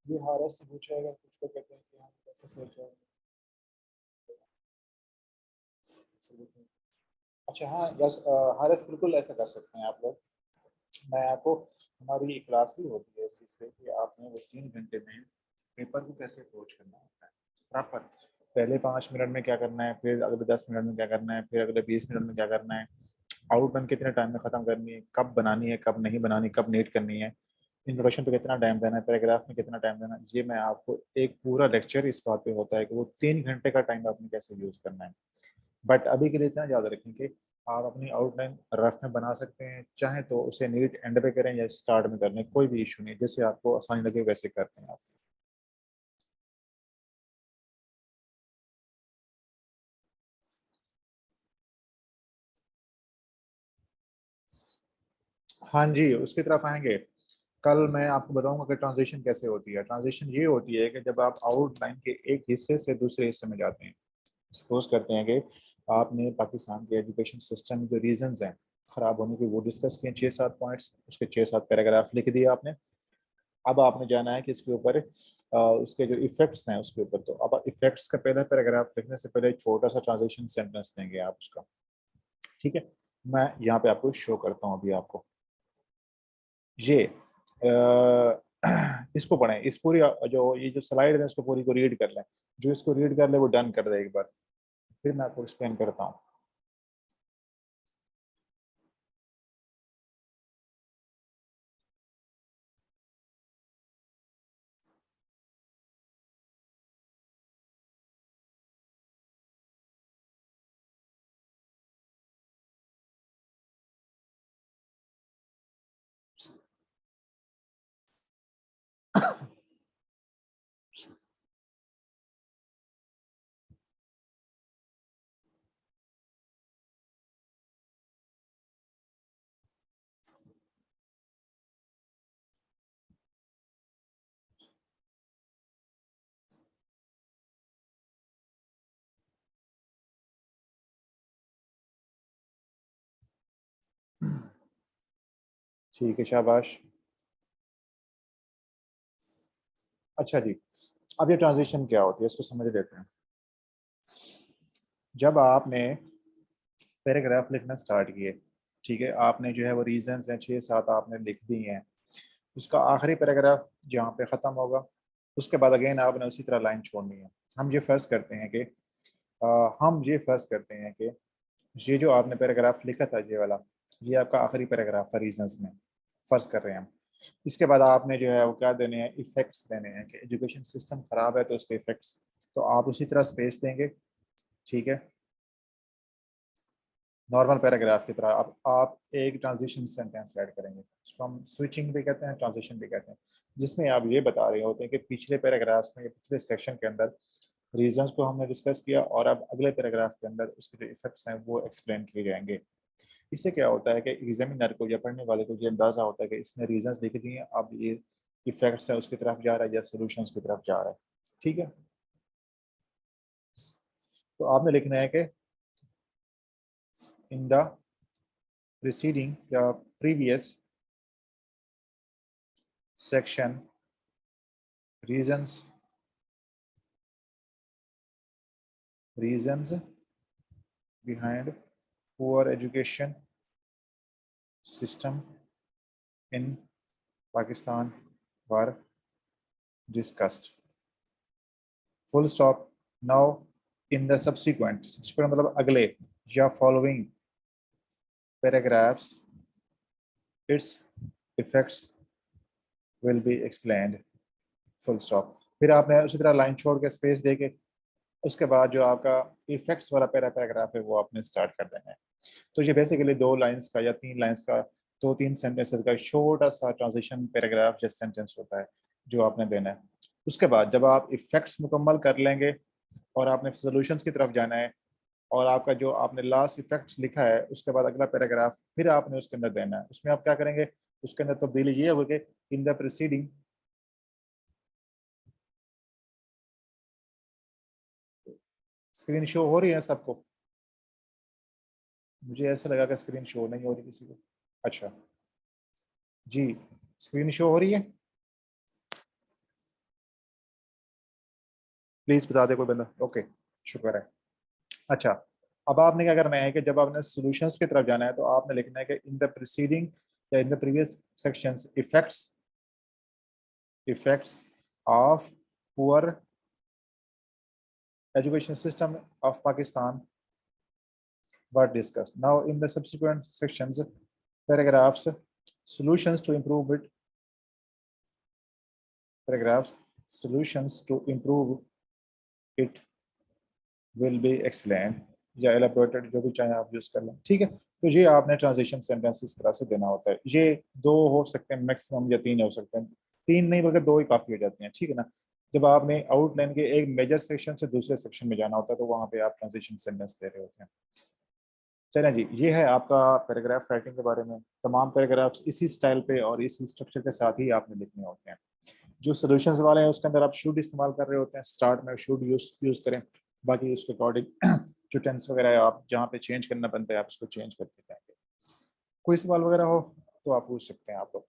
ये हारेस से पूछेगा, कुछ को कहते हैं कि हम कैसे सोचें। अच्छा हाँ, यस हारेस बिल्कुल ऐसा कर सकते हैं आप लोग। मैं आपको हमारी एक क्लास भी होती है इस चीज़ पे कि आपने वो 3 घंटे में पेपर को कैसे अप्रोच करना होता है, प्रॉपर। पहले 5 मिनट में क्या करना है, फिर अगले 10 मिनट में क्या करना है, फिर अगले 20 मिनट में क्या करना है, आउटलाइन कितने टाइम में ख़त्म करनी है, कब बनानी है, कब नहीं बनानी, कब नीट करनी है, इंट्रोडक्शन पे कितना टाइम देना है, पैराग्राफ में कितना टाइम देना है। ये मैं आपको एक पूरा लेक्चर इस बात पे होता है कि वो 3 घंटे का टाइम आपने कैसे यूज़ करना है। बट अभी के लिए इतना याद रखें कि आप अपनी आउटलाइन रफ में बना सकते हैं, चाहे तो उसे नीट एंड पे करें या स्टार्ट में कर लें, कोई भी इशू नहीं, जैसे आपको आसानी लगे वैसे करते हैं आप। हाँ जी, उसकी तरफ आएँगे। कल मैं आपको बताऊँगा कि ट्रांज़िशन कैसे होती है। ट्रांज़िशन ये होती है कि जब आप आउटलाइन के एक हिस्से से दूसरे हिस्से में जाते हैं। सपोज़ करते हैं कि आपने पाकिस्तान के एजुकेशन सिस्टम के रीज़न्स हैं ख़राब होने के, वो डिस्कस किए 6-7 पॉइंट्स, उसके 6-7 पैराग्राफ लिख दिए आपने। अब आपने जाना है कि इसके ऊपर उसके जो इफ़ेक्ट्स हैं उसके ऊपर, तो अब इफ़ेक्ट्स का पहला पैराग्राफ लिखने से पहले छोटा-सा ट्रांज़िशन सेंटेंस देंगे आप उसका, ठीक है? मैं यहाँ पे आपको शो करता हूँ अभी आपको। ये इसको पढ़ें, इस पूरी जो ये जो स्लाइड है इसको पूरी को रीड कर लें। जो इसको रीड कर ले वो डन कर दे एक बार, फिर मैं आपको एक्सप्लेन करता हूँ। ठीक है, शाबाश। अच्छा जी, अब ये ट्रांजिशन क्या होती है इसको समझ लेते हैं। जब आपने पैराग्राफ लिखना स्टार्ट किए, ठीक है, आपने जो है वो रीजंस हैं 6-7 आपने लिख दिए हैं, उसका आखिरी पैराग्राफ जहाँ पे ख़त्म होगा उसके बाद अगेन आपने उसी तरह लाइन छोड़नी है। हम ये फ़र्ज़ करते हैं कि ये जो आपने पैराग्राफ लिखा था ये वाला, ये आपका आखिरी पैराग्राफ था रीजंस में, फ़र्ज़ कर रहे हैं हम। इसके बाद आपने जो है वो क्या देने हैं, इफ़ेक्ट्स देने हैं कि एजुकेशन सिस्टम ख़राब है तो उसके इफ़ेक्ट्स, तो आप उसी तरह स्पेस देंगे, ठीक है, नॉर्मल पैराग्राफ की तरह। अब आप एक ट्रांजिशन सेंटेंस ऐड करेंगे, उसको हम स्विचिंग भी कहते हैं, ट्रांजिशन भी कहते हैं, जिसमें आप ये बता रहे होते हैं कि पिछले पैराग्राफ्स में या पिछले सेक्शन के अंदर रीजंस को हमने डिस्कस किया और अब अगले पैराग्राफ के अंदर उसके जो इफेक्ट्स हैं वो एक्सप्लेन किए जाएंगे। इससे क्या होता है कि एग्जामिनर को या पढ़ने वाले को ये अंदाज़ा होता है कि इसने रीजंस लिख दिए हैं, अब ये इफेक्ट्स है उसकी तरफ जा रहा है या सोल्यूशंस की तरफ जा रहा है, ठीक है। तो आपने लिखना है कि इन द preceding या previous section reasons behind poor education system in Pakistan were discussed, full stop। now in the subsequent मतलब अगले या following paragraphs its effects will be explained, full stop। फिर आपने उसी तरह लाइन छोड़ के स्पेस दे के उसके बाद जो आपका इफेक्ट्स वाला पैराग्राफ है वो आपने स्टार्ट कर देना है। तो ये बेसिकली 2 लाइंस का या 3 लाइंस का, 2-3 सेंटेंसेस का छोटा सा ट्रांजिशन पैराग्राफ जैसे सेंटेंस होता है जो आपने देना है। उसके बाद जब आप इफेक्ट्स मुकम्मल कर लेंगे और आपने सॉल्यूशंस की तरफ जाना है और आपका जो आपने लास्ट इफेक्ट लिखा है उसके बाद अगला पैराग्राफ फिर आपने उसके अंदर देना है। उसमें आप क्या करेंगे, उसके अंदर तब्दीली ये होगी कि in the preceding, screen show हो रही है सबको? मुझे ऐसा लगा कि स्क्रीन शो नहीं हो रही किसी को। अच्छा जी, स्क्रीन शो हो रही है? प्लीज बता दे कोई बंदा। ओके, शुक्र है। अच्छा, अब आपने क्या करना है कि जब आपने सॉल्यूशंस की तरफ जाना है तो आपने लिखना है कि इन द प्रीसीडिंग या in the previous sections effects of poor education system of Pakistan were discussed। now in the subsequent sections paragraphs solutions to improve it paragraphs solutions to improve it will be explained या elaborated, जो भी चाहे आप use कर लें, ठीक है। तो ये आपने ट्रांजिशन सेंटेंस इस तरह से देना होता है। ये 2 हो सकते हैं मैक्सिमम या 3 हो सकते हैं, 3 नहीं बल्कि 2 ही काफ़ी हो जाती हैं, ठीक है ना। जब आपने आउटलाइन के एक मेजर सेक्शन से दूसरे सेक्शन में जाना होता है तो वहाँ पे आप ट्रांजिशन सेंटेंस दे रहे होते हैं। चलें जी, ये है आपका पैराग्राफ राइटिंग के बारे में। तमाम पैराग्राफ्स इसी स्टाइल पे और इसी स्ट्रक्चर के साथ ही आपने लिखने होते हैं। जो सोल्यूशंस वाले हैं उसके अंदर आप शुड इस्तेमाल कर रहे होते हैं, स्टार्ट में शुड यूज़ करें, बाकी उसके अकॉर्डिंग जो टेंस वगैरह है आप जहाँ पे चेंज करना बनता है आप उसको चेंज करते जाएंगे। कोई सवाल वगैरह हो तो आप पूछ सकते हैं आप लोग।